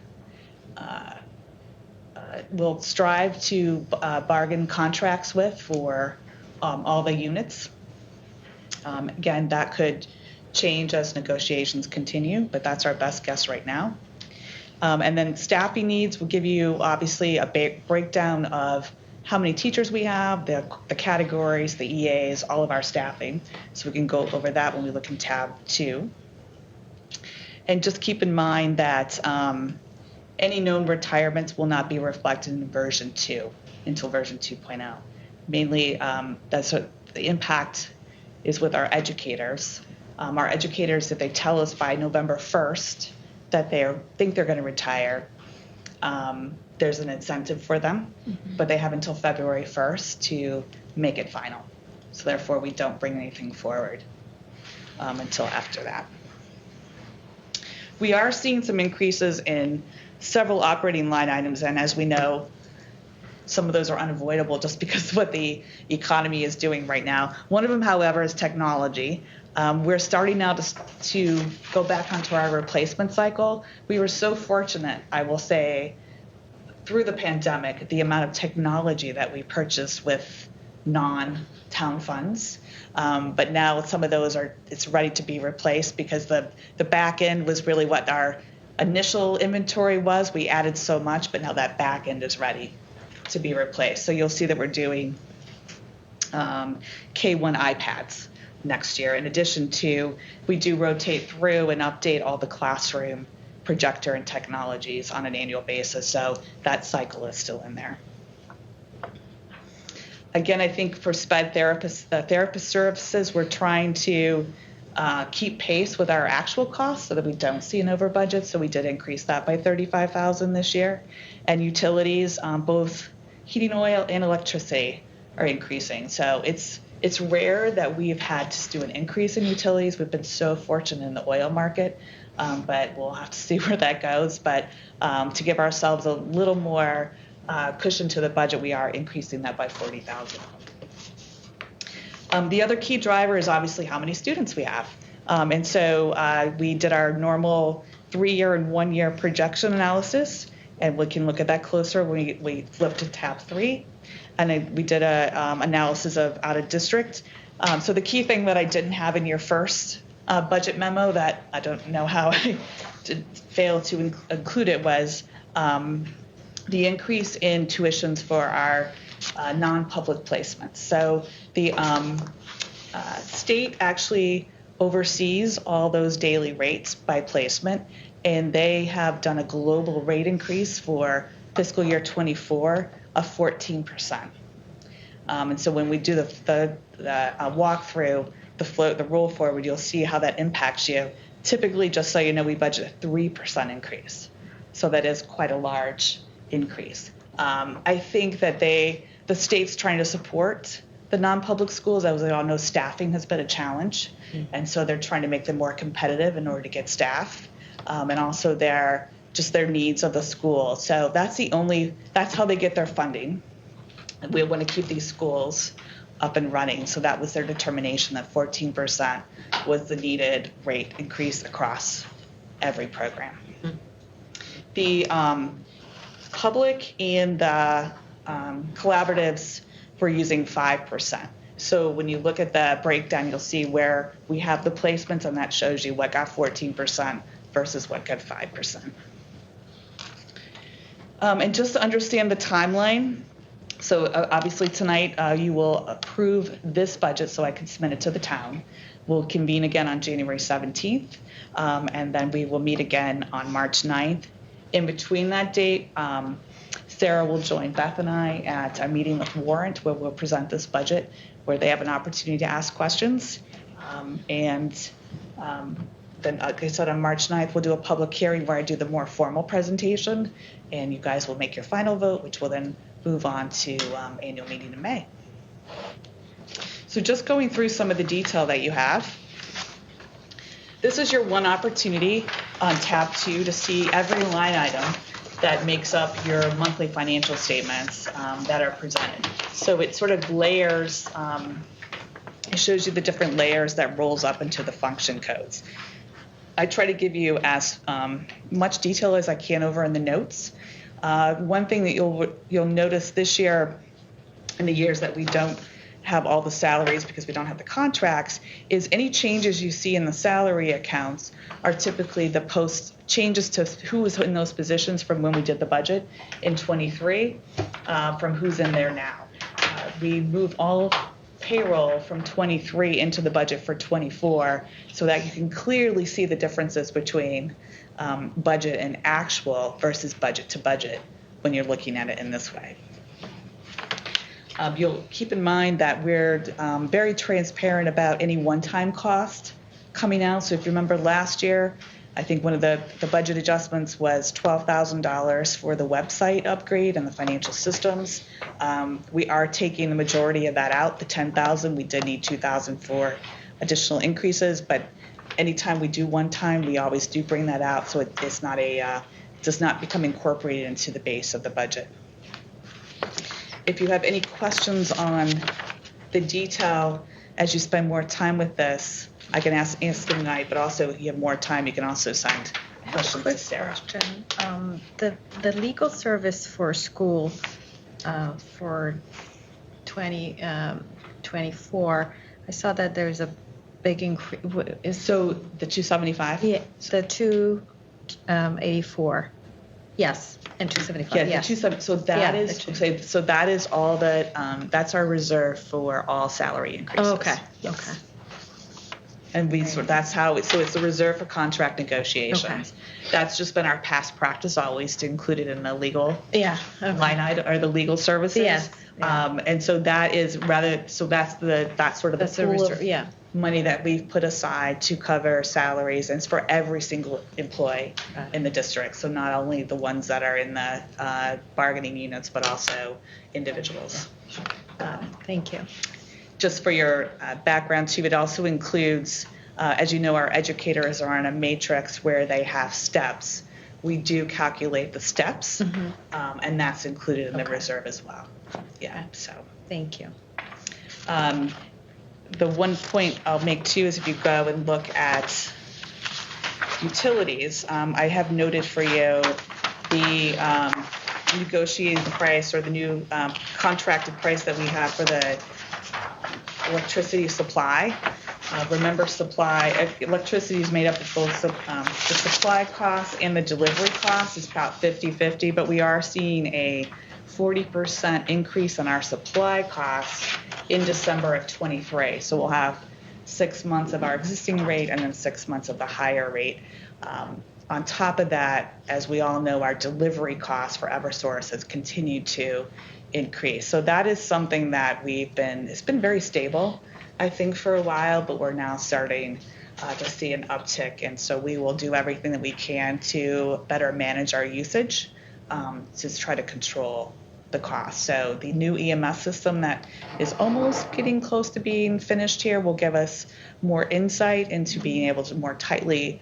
Speaker 5: will strive to bargain contracts with for all the units. Again, that could change as negotiations continue, but that's our best guess right now. And then staffing needs will give you obviously a breakdown of how many teachers we have, the categories, the EAs, all of our staffing. So we can go over that when we look in tab 2. And just keep in mind that any known retirements will not be reflected in version 2 until version 2.0. Mainly, that's what the impact is with our educators. Our educators, if they tell us by November 1st that they think they're going to retire, there's an incentive for them, but they have until February 1st to make it final. So therefore, we don't bring anything forward until after that. We are seeing some increases in several operating line items, and as we know, some of those are unavoidable just because of what the economy is doing right now. One of them, however, is technology. We're starting now to go back onto our replacement cycle. We were so fortunate, I will say, through the pandemic, the amount of technology that we purchased with non-town funds. But now some of those it's ready to be replaced because the back end was really what our initial inventory was. We added so much, but now that back end is ready to be replaced. So you'll see that we're doing K1 iPads next year. In addition to, we do rotate through and update all the classroom projector and technologies on an annual basis. So that cycle is still in there. Again, I think for SPED therapist services, we're trying to keep pace with our actual costs so that we don't see an over budget. So we did increase that by $35,000 this year. And utilities, both heating oil and electricity are increasing. So it's rare that we've had to do an increase in utilities. We've been so fortunate in the oil market, but we'll have to see where that goes. But to give ourselves a little more cushion to the budget, we are increasing that by $40,000. The other key driver is obviously how many students we have. And so we did our normal 3-year and 1-year projection analysis, and we can look at that closer when we flip to tab 3. And then we did a analysis of out of district. So the key thing that I didn't have in your first budget memo that I don't know how I did fail to include it was the increase in tuitions for our non-public placements. So the state actually oversees all those daily rates by placement, and they have done a global rate increase for fiscal year 24 of 14%. And so when we do the walkthrough, the roll forward, you'll see how that impacts you. Typically, just so you know, we budget a 3% increase. So that is quite a large increase. I think that the state's trying to support the non-public schools. As we all know, staffing has been a challenge. And so they're trying to make them more competitive in order to get staff. And also their needs of the school. So that's how they get their funding. We want to keep these schools up and running. So that was their determination that 14% was the needed rate increase across every program. The public and the collaboratives were using 5%. So when you look at the breakdown, you'll see where we have the placements, and that shows you what got 14% versus what got 5%. And just to understand the timeline, so obviously tonight you will approve this budget so I can submit it to the town. We'll convene again on January 17th, and then we will meet again on March 9th. In between that date, Sarah will join Beth and I at a meeting with Warrant where we'll present this budget, where they have an opportunity to ask questions. Then, like I said, on March 9th, we'll do a public hearing where I do the more formal presentation, and you guys will make your final vote, which will then move on to annual meeting in May. So just going through some of the detail that you have. This is your one opportunity on tab 2 to see every line item that makes up your monthly financial statements that are presented. So it sort of layers, it shows you the different layers that rolls up into the function codes. I try to give you as much detail as I can over in the notes. One thing that you'll notice this year, in the years that we don't have all the salaries because we don't have the contracts, is any changes you see in the salary accounts are typically the post changes to who was in those positions from when we did the budget in 23 from who's in there now. We moved all payroll from 23 into the budget for 24 so that you can clearly see the differences between budget and actual versus budget to budget when you're looking at it in this way. You'll keep in mind that we're very transparent about any one-time cost coming out. So if you remember last year, I think one of the budget adjustments was $12,000 for the website upgrade and the financial systems. We are taking the majority of that out, the $10,000. We did need $2,000 for additional increases, but anytime we do one time, we always do bring that out, so it's not does not become incorporated into the base of the budget. If you have any questions on the detail as you spend more time with this, I can ask them tonight, but also if you have more time, you can also send questions to Sarah.
Speaker 7: Question. The legal service for school for 2024, I saw that there's a big increase.
Speaker 5: So the 275?
Speaker 7: Yeah, the 284. Yes, and 275.
Speaker 5: Yeah,
Speaker 7: yes.
Speaker 5: the 270. So that is so that is all that. That's our reserve for all salary increases.
Speaker 7: Oh, okay.
Speaker 5: Yes.
Speaker 7: Okay.
Speaker 5: And that's how so it's a reserve for contract negotiations. That's just been our past practice always to include it in the legal line item or the legal services.
Speaker 7: Yes. Yeah.
Speaker 5: And so that is that's sort of the pool of
Speaker 7: Yeah.
Speaker 5: money that we've put aside to cover salaries, and it's for every single employee in the district. So not only the ones that are in the bargaining units, but also individuals.
Speaker 7: Thank you.
Speaker 5: Just for your background too, it also includes, as you know, our educators are on a matrix where they have steps. We do calculate the steps, and that's included in the reserve as well. Yeah, so.
Speaker 7: Thank you.
Speaker 5: The one point I'll make too is if you go and look at utilities, I have noted for you the negotiated price or the new contracted price that we have for the electricity supply. Remember, electricity is made up of both the supply costs and the delivery costs. It's about 50-50, but we are seeing a 40% increase in our supply costs in December of 23. So we'll have 6 months of our existing rate and then 6 months of the higher rate. On top of that, as we all know, our delivery costs for Eversource has continued to increase. So that is something that it's been very stable, I think, for a while, but we're now starting to see an uptick. And so we will do everything that we can to better manage our usage to try to control the cost. So the new EMS system that is almost getting close to being finished here will give us more insight into being able to more tightly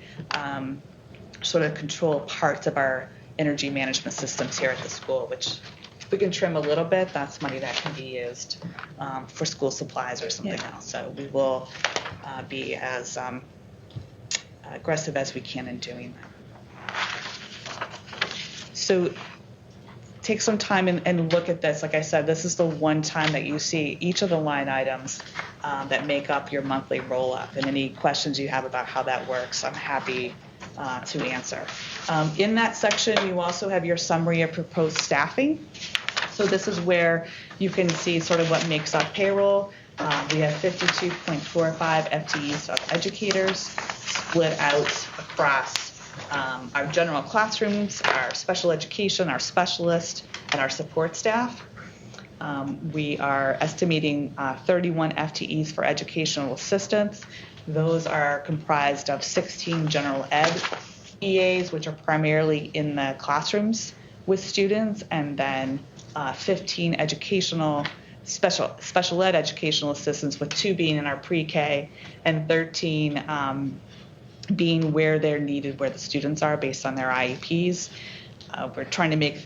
Speaker 5: sort of control parts of our energy management systems here at the school, which if we can trim a little bit, that's money that can be used for school supplies or something else. So we will be as aggressive as we can in doing that. So take some time and look at this. Like I said, this is the one time that you see each of the line items that make up your monthly roll-up. And any questions you have about how that works, I'm happy to answer. In that section, you also have your summary of proposed staffing. So this is where you can see sort of what makes up payroll. We have 52.45 FTEs of educators split out across our general classrooms, our special education, our specialist, and our support staff. We are estimating 31 FTEs for educational assistants. Those are comprised of 16 general ed EAs, which are primarily in the classrooms with students, and then 15 special ed educational assistants, with 2 being in our pre-K and 13 being where they're needed, where the students are based on their IEPs. We're trying to make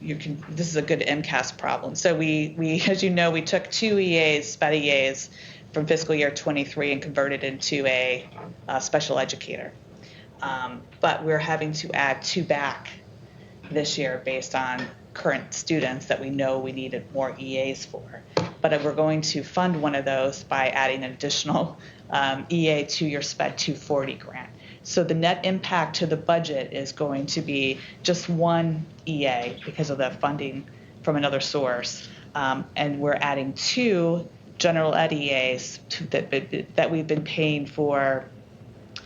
Speaker 5: this is a good MCAS problem. So we as you know, we took 2 EAs, SPED EAs, from fiscal year 23 and converted into a special educator. But we're having to add 2 back this year based on current students that we know we needed more EAs for. But we're going to fund one of those by adding an additional EA to your SPED 240 grant. So the net impact to the budget is going to be just 1 EA because of the funding from another source. And we're adding 2 general ed EAs that we've been paying for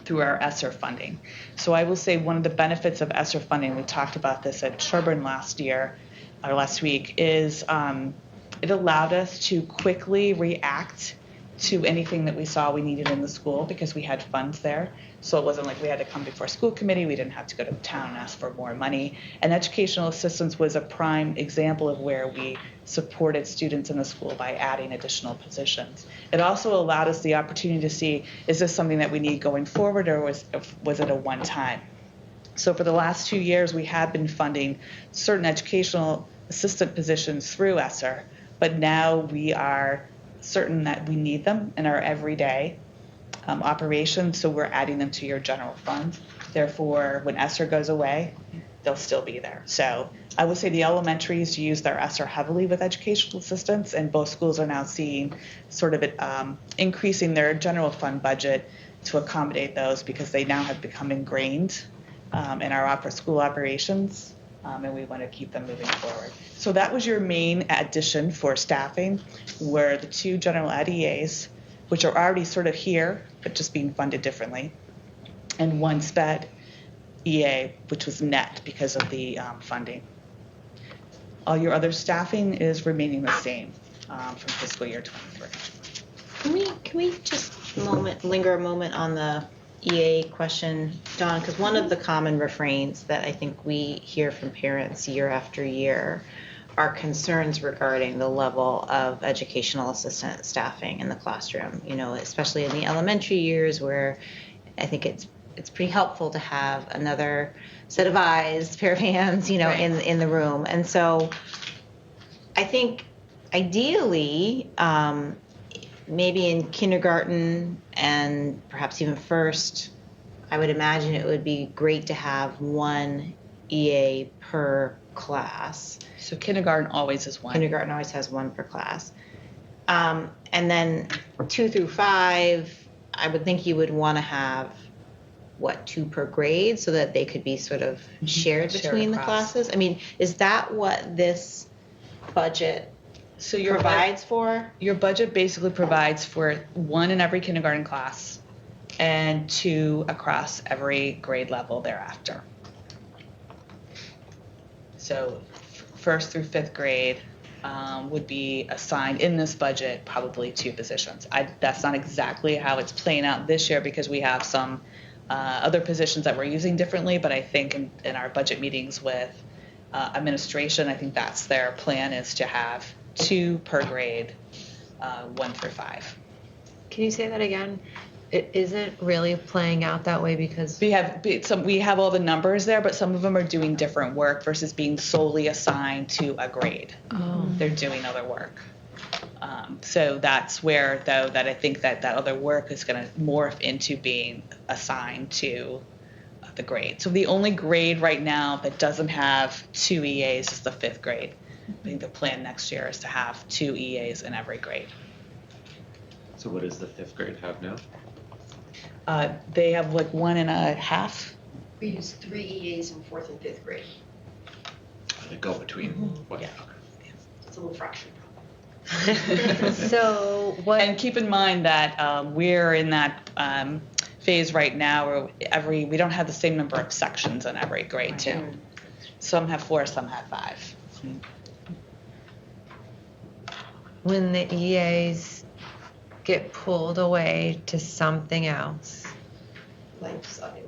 Speaker 5: through our ESSER funding. So I will say one of the benefits of ESSER funding, we talked about this at Sherburne last week, is it allowed us to quickly react to anything that we saw we needed in the school because we had funds there. So it wasn't like we had to come before school committee. We didn't have to go to town and ask for more money. And educational assistance was a prime example of where we supported students in the school by adding additional positions. It also allowed us the opportunity to see, is this something that we need going forward, or was it a one-time? So for the last 2 years, we have been funding certain educational assistant positions through ESSER, but now we are certain that we need them in our everyday operations, so we're adding them to your general fund. Therefore, when ESSER goes away, they'll still be there. So I would say the elementaries use their ESSER heavily with educational assistants, and both schools are now seeing sort of increasing their general fund budget to accommodate those because they now have become ingrained in our school operations, and we want to keep them moving forward. So that was your main addition for staffing, were the 2 general ed EAs, which are already sort of here, but just being funded differently, and one SPED EA, which was net because of the funding. All your other staffing is remaining the same from fiscal year 23.
Speaker 1: Can we just linger a moment on the EA question, Dawn? Because one of the common refrains that I think we hear from parents year after year are concerns regarding the level of educational assistant staffing in the classroom, especially in the elementary years, where I think it's pretty helpful to have another set of eyes, pair of hands,
Speaker 4: Right.
Speaker 1: in the room. And so I think ideally, maybe in kindergarten and perhaps even first, I would imagine it would be great to have one EA per class.
Speaker 5: So kindergarten always is one.
Speaker 1: Kindergarten always has one per class. And then 2 through 5, I would think you would want to have, 2 per grade, so that they could be sort of shared between the
Speaker 5: across.
Speaker 1: classes? I mean, is that what this budget
Speaker 5: So your
Speaker 1: provides for?
Speaker 5: Your budget basically provides for 1 in every kindergarten class and 2 across every grade level thereafter. So 1st through 5th grade would be assigned in this budget probably 2 positions. That's not exactly how it's playing out this year because we have some other positions that we're using differently, but I think in our budget meetings with administration, I think that's their plan, is to have 2 per grade, 1 through 5.
Speaker 4: Can you say that again? It isn't really playing out that way because
Speaker 5: We have all the numbers there, but some of them are doing different work versus being solely assigned to a grade. They're doing other work. So that's where, though, that I think that other work is going to morph into being assigned to the grade. So the only grade right now that doesn't have 2 EAs is the 5th grade. I think the plan next year is to have 2 EAs in every grade.
Speaker 8: So what does the 5th grade have now?
Speaker 5: They have 1.5.
Speaker 6: We use 3 EAs in 4th and 5th grade.
Speaker 8: They go between what?
Speaker 5: Yeah.
Speaker 6: It's a little fraction.
Speaker 4: so what?
Speaker 5: And keep in mind that we're in that phase right now where we don't have the same number of sections in every grade too. Some have 4, some have 5.
Speaker 4: When the EAs get pulled away to something else.
Speaker 6: Life subbing.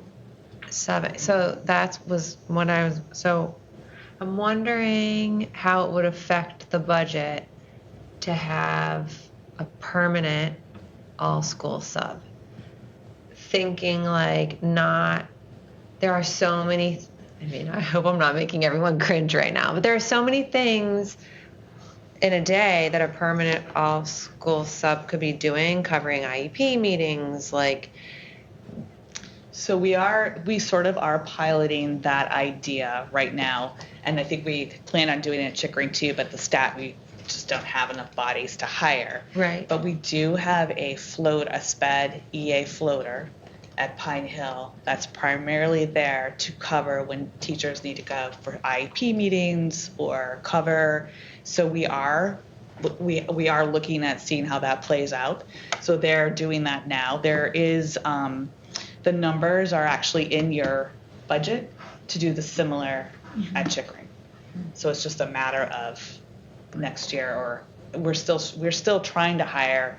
Speaker 4: Subbing. So that was what I was. So I'm wondering how it would affect the budget to have a permanent all-school sub. Thinking there are so many. I mean, I hope I'm not making everyone cringe right now, but there are so many things in a day that a permanent all-school sub could be doing, covering IEP meetings,
Speaker 5: So we sort of are piloting that idea right now, and I think we plan on doing it at Chickering too, but we just don't have enough bodies to hire.
Speaker 4: Right.
Speaker 5: But we do have a SPED EA floater at Pine Hill that's primarily there to cover when teachers need to go for IEP meetings or cover. So we are looking at seeing how that plays out. So they're doing that now. There is the numbers are actually in your budget to do the similar at Chickering. So it's just a matter of next year, or we're still trying to hire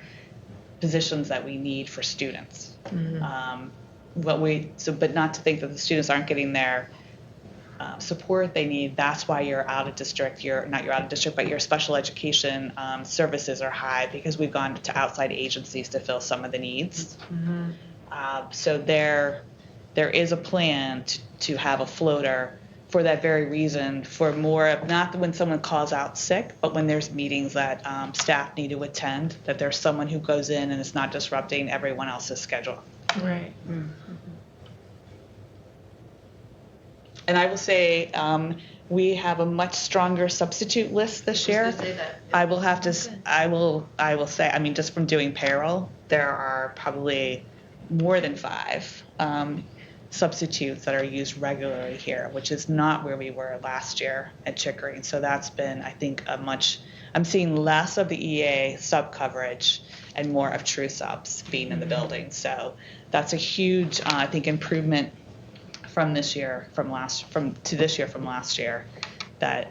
Speaker 5: positions that we need for students. But not to think that the students aren't getting their support they need. That's why you're out of district. But your special education services are high because we've gone to outside agencies to fill some of the needs. So there is a plan to have a floater for that very reason, for more of not when someone calls out sick, but when there's meetings that staff need to attend, that there's someone who goes in and it's not disrupting everyone else's schedule.
Speaker 4: Right.
Speaker 5: And I will say we have a much stronger substitute list this year. I will say, I mean, just from doing payroll, there are probably more than 5 substitutes that are used regularly here, which is not where we were last year at Chickering. So that's been, I think, I'm seeing less of the EA sub coverage and more of true subs being in the building. So that's a huge, I think, improvement from this year, from last year, that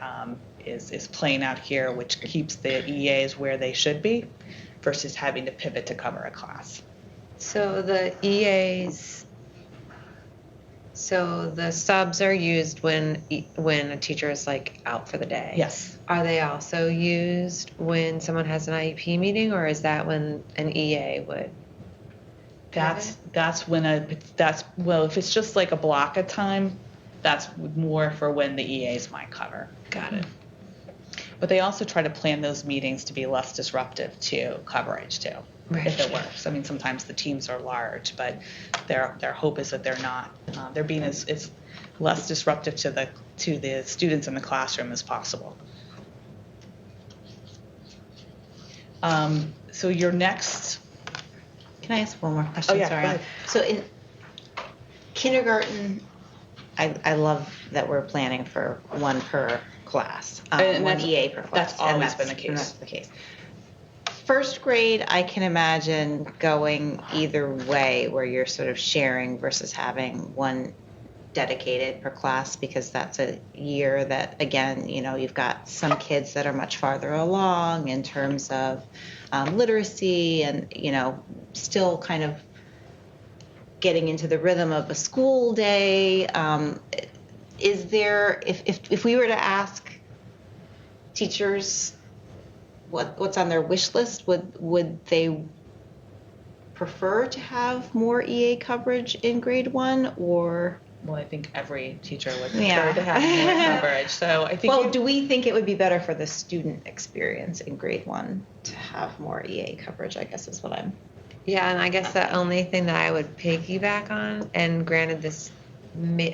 Speaker 5: is playing out here, which keeps the EAs where they should be, versus having to pivot to cover a class.
Speaker 4: So the EAs, so the subs are used when a teacher is like out for the day.
Speaker 5: Yes.
Speaker 4: Are they also used when someone has an IEP meeting, or is that when an EA would?
Speaker 5: That's when well, if it's just like a block of time, that's more for when the EAs might cover.
Speaker 4: Got it.
Speaker 5: But they also try to plan those meetings to be less disruptive to coverage too, if it works. I mean, sometimes the teams are large, but their hope is that they're not. They're being as less disruptive to the students in the classroom as possible. So your next.
Speaker 1: Can I ask one more question?
Speaker 5: Oh, yeah,
Speaker 1: Sorry.
Speaker 5: go ahead.
Speaker 1: So in kindergarten, I love that we're planning for one per class,
Speaker 5: And
Speaker 1: one
Speaker 5: that's-
Speaker 1: EA per class.
Speaker 5: that's
Speaker 1: and
Speaker 5: always been the case.
Speaker 1: and that's the case. First grade, I can imagine going either way, where you're sort of sharing versus having one dedicated per class, because that's a year that, again, you've got some kids that are much farther along in terms of literacy and, still kind of getting into the rhythm of a school day. Is there, if we were to ask teachers what's on their wish list, would they prefer to have more EA coverage in grade 1, or?
Speaker 5: Well, I think every teacher would prefer
Speaker 1: Yeah.
Speaker 5: to have more coverage. So I think.
Speaker 1: Well, do we think it would be better for the student experience in grade 1 to have more EA coverage, I guess is what I'm.
Speaker 4: Yeah, and I guess the only thing that I would piggyback on, and granted this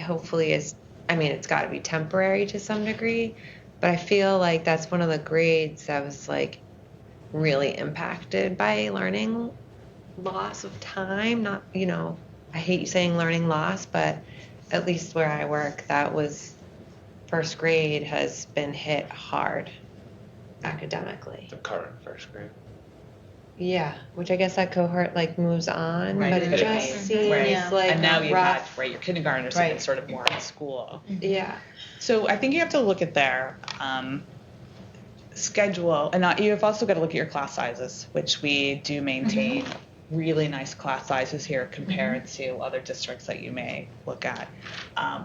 Speaker 4: hopefully is, I mean, it's got to be temporary to some degree, but I feel like that's one of the grades that was like really impacted by learning loss of time. Not, I hate saying learning loss, but at least where I work, that was first grade has been hit hard academically.
Speaker 8: The current first grade.
Speaker 4: Yeah, which I guess that cohort like moves on,
Speaker 5: Right,
Speaker 4: but it
Speaker 5: could
Speaker 4: just
Speaker 5: be.
Speaker 4: seems
Speaker 5: Right.
Speaker 4: like
Speaker 5: And now you've
Speaker 4: rough.
Speaker 5: had, your kindergartners have been
Speaker 1: Right.
Speaker 5: sort of more in school.
Speaker 4: Yeah.
Speaker 5: So I think you have to look at their schedule, and you've also got to look at your class sizes, which we do maintain really nice class sizes here compared to other districts that you may look at.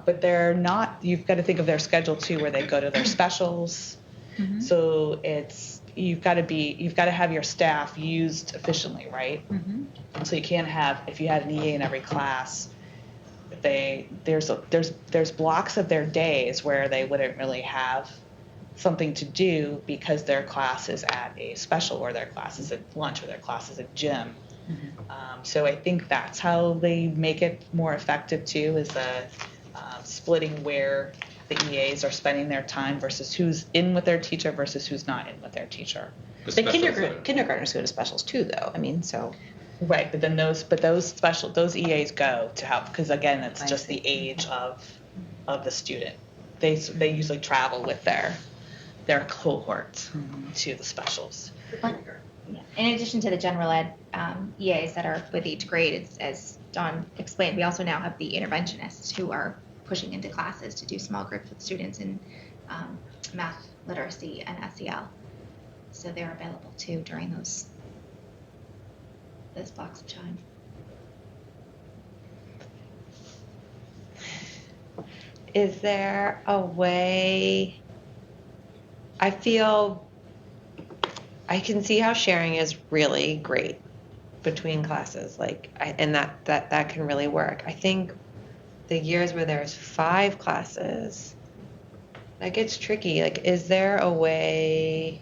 Speaker 5: But they're not, you've got to think of their schedule too, where they go to their specials. So you've got to have your staff used efficiently, right? So you can't have, if you had an EA in every class, there's blocks of their days where they wouldn't really have something to do because their class is at a special, or their class is at lunch, or their class is at gym. So I think that's how they make it more effective too, is the splitting where the EAs are spending their time versus who's in with their teacher versus who's not in with their teacher.
Speaker 1: The kindergartners go to specials too, though. I mean, so.
Speaker 5: Right, but then those EAs go to help, because again, it's just the age of the student. They usually travel with their cohorts to the specials.
Speaker 2: In addition to the general ed EAs that are with each grade, as Dawn explained, we also now have the interventionists who are pushing into classes to do small groups with students in math, literacy, and SEL. So they're available too during those blocks of time.
Speaker 4: Is there a way? I feel I can see how sharing is really great between classes, and that can really work. I think the years where there's 5 classes, that gets tricky. Is there a way?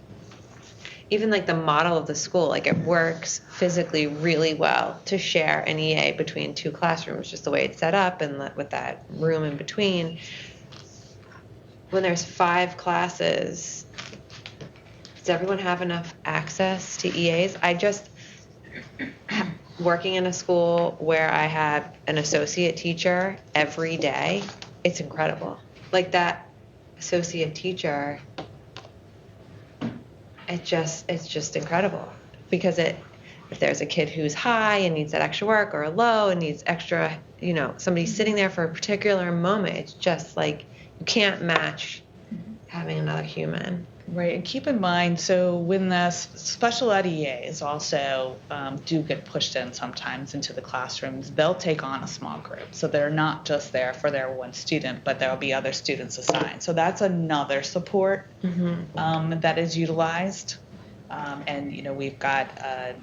Speaker 4: Even the model of the school, it works physically really well to share an EA between 2 classrooms, just the way it's set up and with that room in between. When there's 5 classes, does everyone have enough access to EAs? I just, working in a school where I had an associate teacher every day, it's incredible. That associate teacher, it's just incredible, because if there's a kid who's high and needs that extra work, or low and needs extra, somebody sitting there for a particular moment, it's just like you can't match having another human.
Speaker 5: Right, and keep in mind, so when the special ed EAs also do get pushed in sometimes into the classrooms, they'll take on a small group. So they're not just there for their one student, but there'll be other students assigned. So that's another support that is utilized. And we've got a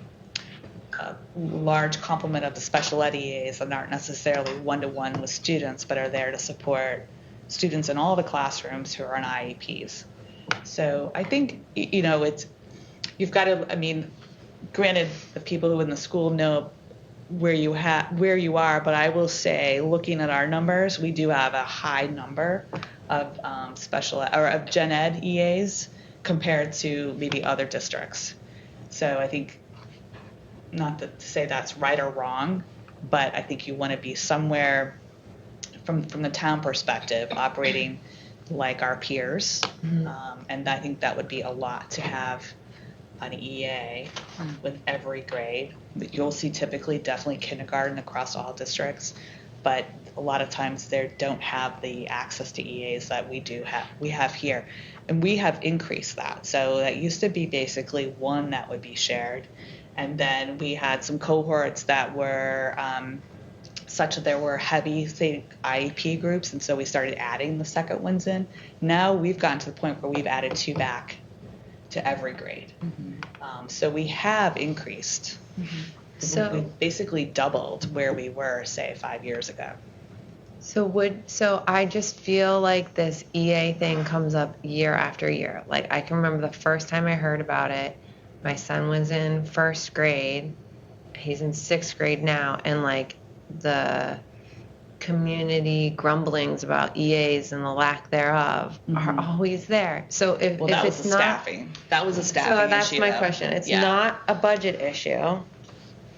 Speaker 5: large complement of the special ed EAs that aren't necessarily one-to-one with students, but are there to support students in all the classrooms who are on IEPs. So I think, you've got to, granted, the people who in the school know where you are, but I will say, looking at our numbers, we do have a high number of of gen ed EAs compared to maybe other districts. So I think, not to say that's right or wrong, but I think you want to be somewhere from the town perspective operating like our peers, and I think that would be a lot to have an EA with every grade. You'll see typically definitely kindergarten across all districts, but a lot of times they don't have the access to EAs that we have here, and we have increased that. So that used to be basically one that would be shared, and then we had some cohorts that were such that there were heavy, say, IEP groups, and so we started adding the second ones in. Now we've gotten to the point where we've added 2 back to every grade. So we have increased.
Speaker 4: So
Speaker 5: we basically doubled where we were, say, 5 years ago.
Speaker 4: So I just feel like this EA thing comes up year after year. Like, I can remember the first time I heard about it, my son was in 1st grade. He's in 6th grade now, and like the community grumblings about EAs and the lack thereof are always there. So if
Speaker 5: that
Speaker 4: it's
Speaker 5: was
Speaker 4: not
Speaker 5: staffing, that was a staffing issue.
Speaker 4: So that's my
Speaker 5: though.
Speaker 4: question. It's not a budget issue.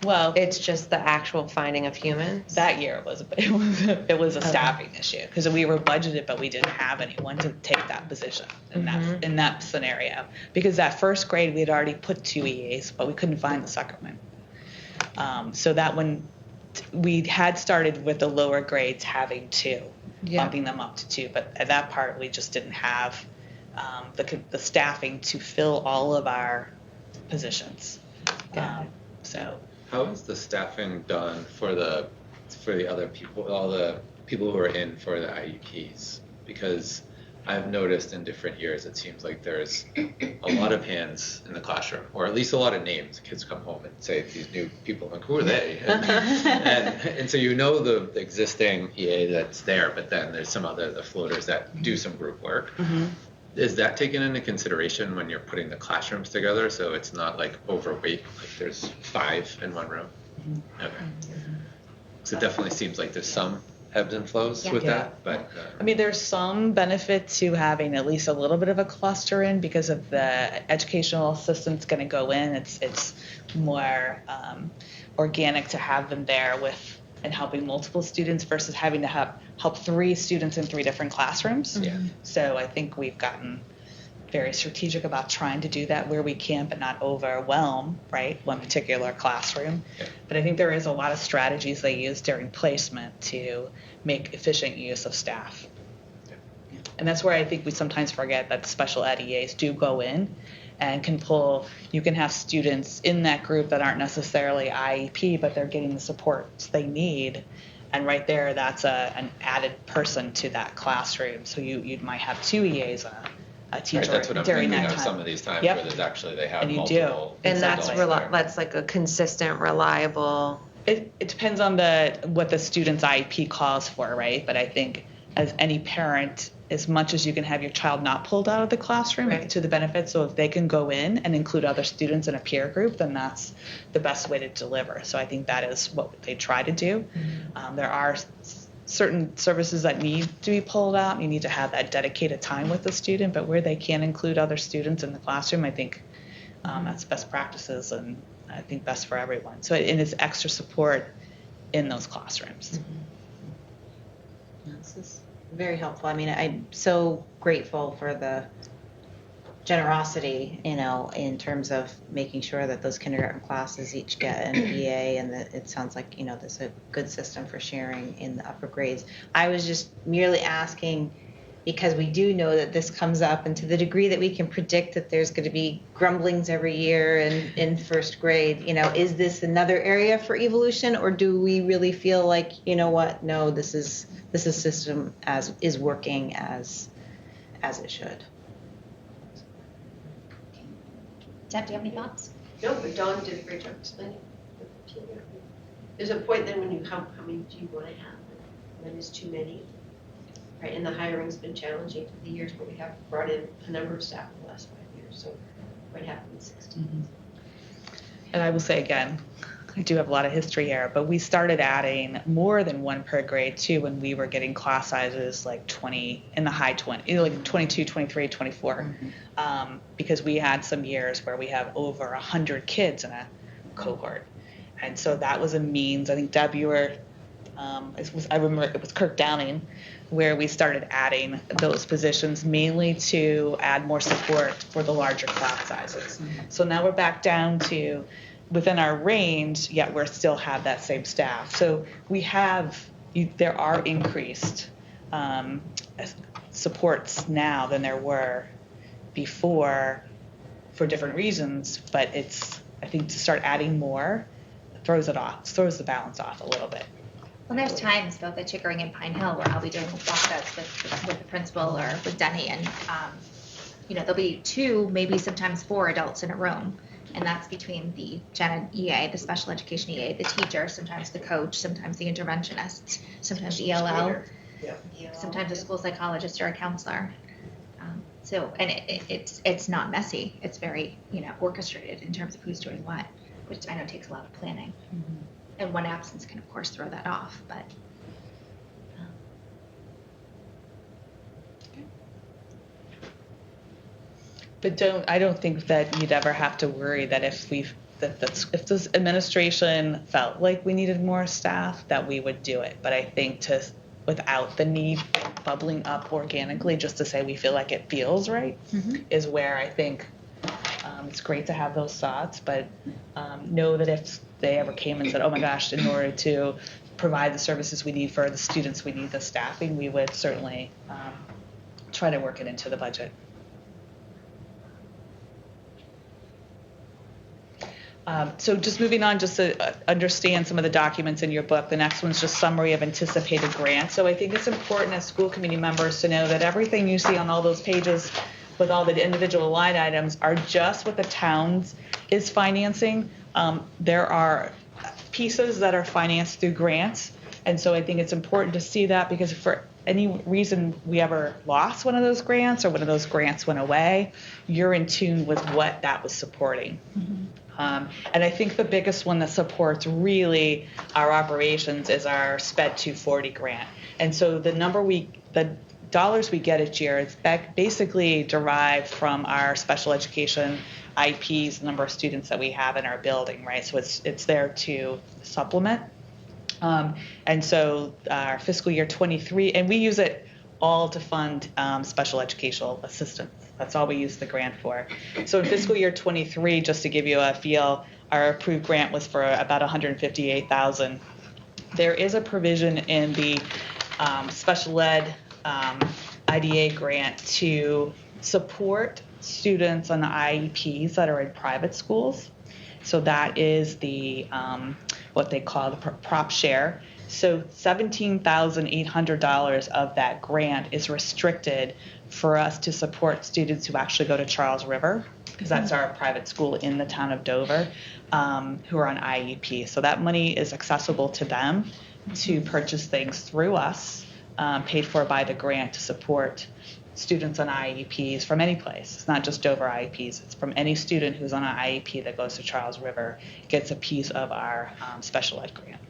Speaker 5: Well,
Speaker 4: It's just the actual finding of humans.
Speaker 5: that year it was a staffing issue because we were budgeted, but we didn't have anyone to take that position in that scenario. Because that 1st grade we had already put 2 EAs, but we couldn't find the second one. So that one we had started with the lower grades having 2, bumping them up to 2, but at that part we just didn't have the staffing to fill all of our positions. So.
Speaker 8: How is the staffing done for the other people, all the people who are in for the IEPs? Because I've noticed in different years, it seems like there's a lot of hands in the classroom, or at least a lot of names. Kids come home and say these new people, like, who are they? And so the existing EA that's there, but then there's some the floaters that do some group work. Is that taken into consideration when you're putting the classrooms together, so it's not like overweight, like there's 5 in one room? Okay. So it definitely seems like there's some ebbs and flows with that, but
Speaker 5: there's some benefit to having at least a little bit of a cluster in because of the educational assistant's going to go in. It's more organic to have them there and helping multiple students versus having to help 3 students in 3 different classrooms. So I think we've gotten very strategic about trying to do that where we can, but not overwhelm, one particular classroom. But I think there is a lot of strategies they use during placement to make efficient use of staff. And that's where I think we sometimes forget that special ed EAs do go in and you can have students in that group that aren't necessarily IEP, but they're getting the support they need. And right there, that's an added person to that classroom. So you might have 2 EAs, a teacher
Speaker 8: that's what I'm
Speaker 5: during
Speaker 8: thinking
Speaker 5: that
Speaker 8: of
Speaker 5: time.
Speaker 8: some of these times
Speaker 5: Yep.
Speaker 8: where there's actually they have
Speaker 5: And you
Speaker 8: multiple.
Speaker 5: do.
Speaker 4: And that's
Speaker 8: adults there.
Speaker 4: that's like a consistent, reliable.
Speaker 5: It depends on what the student's IEP calls for, right? But I think as any parent, as much as you can have your child not pulled out of the classroom to the benefit, so if they can go in and include other students in a peer group, then that's the best way to deliver. So I think that is what they try to do. There are certain services that need to be pulled out. You need to have that dedicated time with the student, but where they can include other students in the classroom, I think that's best practices and I think best for everyone. So it is extra support in those classrooms.
Speaker 1: This is very helpful. I'm so grateful for generosity, in terms of making sure that those kindergarten classes each get an EA, and that it sounds like, there's a good system for sharing in the upper grades. I was just merely asking because we do know that this comes up, and to the degree that we can predict that there's going to be grumblings every year in first grade, is this another area for evolution, or do we really feel like, no, this is system is working as it should?
Speaker 2: Deb, do you have any thoughts?
Speaker 6: No, but Dawn did a great job explaining. There's a point then when how many do you want to have? When is too many? Right, and the hiring's been challenging through the years, but we have brought in a number of staff in the last 5 years, so what happened in 16?
Speaker 5: Mm-hmm. And I will say again, I do have a lot of history here, but we started adding more than one per grade too when we were getting class sizes like 20, in the high 20, like 22, 23, 24, because we had some years where we have over 100 kids in a cohort. And so that was a means. I think, Deb, you were, I remember it was Kirk Downing, where we started adding those positions mainly to add more support for the larger class sizes. So now we're back down to within our range, yet we still have that same staff. So there are increased supports now than there were before for different reasons, but I think to start adding more throws the balance off a little bit.
Speaker 2: Well, there's times both at Chickering and Pine Hill where I'll be doing walkouts with the principal or with Denny, and there'll be 2, maybe sometimes 4 adults in a room, and that's between the Gen Ed EA, the special education EA, the teacher, sometimes the coach, sometimes the interventionist, sometimes ELL, sometimes a school psychologist or a counselor. And it's not messy. It's very orchestrated in terms of who's doing what, which I know takes a lot of planning. Mm-hmm. And one absence can, of course, throw that off, but.
Speaker 5: But I don't think that you'd ever have to worry that if this administration felt like we needed more staff, that we would do it. But I think without the need bubbling up organically, just to say we feel like it feels right, is where I think it's great to have those thoughts, but know that if they ever came and said, oh my gosh, in order to provide the services we need for the students, we need the staffing, we would certainly try to work it into the budget. So just moving on, just to understand some of the documents in your book, the next one's just summary of anticipated grants. So I think it's important as school committee members to know that everything you see on all those pages with all the individual line items are just what the towns is financing. There are pieces that are financed through grants, and so I think it's important to see that, because if for any reason we ever lost one of those grants or one of those grants went away, you're in tune with what that was supporting. And I think the biggest one that supports really our operations is our SPED 240 grant. And so the dollars we get each year is basically derived from our special education IEPs, the number of students that we have in our building, right? So it's there to supplement. And so our fiscal year 23, and we use it all to fund special educational assistance. That's all we use the grant for. So in fiscal year 23, just to give you a feel, our approved grant was for about $158,000. There is a provision in the special ed IDA grant to support students on the IEPs that are in private schools. So that is the what they call the prop share. So $17,800 of that grant is restricted for us to support students who actually go to Charles River, because that's our private school in the town of Dover, who are on IEP. So that money is accessible to them to purchase things through us, paid for by the grant, to support students on IEPs from any place. It's not just Dover IEPs. It's from any student who's on an IEP that goes to Charles River gets a piece of our special ed grant.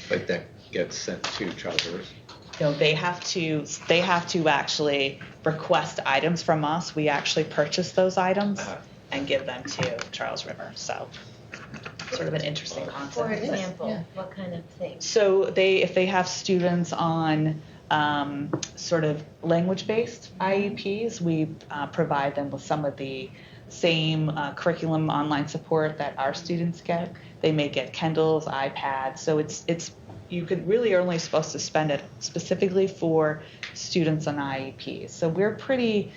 Speaker 8: But that gets sent to Charles River?
Speaker 5: They have to actually request items from us. We actually purchase those items and give them to Charles River. So sort of an interesting concept.
Speaker 6: For example, what kind of things?
Speaker 5: So if they have students on sort of language-based IEPs. We provide them with some of the same curriculum online support that our students get. They may get Kindles, iPads, so it's you could really are only supposed to spend it specifically for students on IEPs. So we're pretty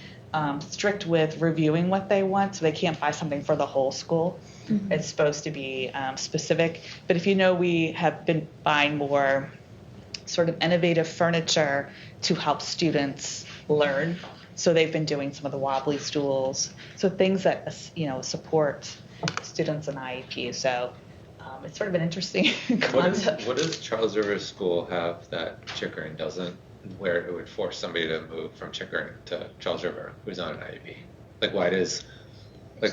Speaker 5: strict with reviewing what they want, so they can't buy something for the whole school. Mm-hmm. It's supposed to be specific. But if you know, we have been buying more sort of innovative furniture to help students learn. So they've been doing some of the wobbly stools, so things that support students in IEP. So it's sort of an interesting concept.
Speaker 8: What does Charles River School have that Chickering doesn't, where it would force somebody to move from Chickering to Charles River who's on an IEP?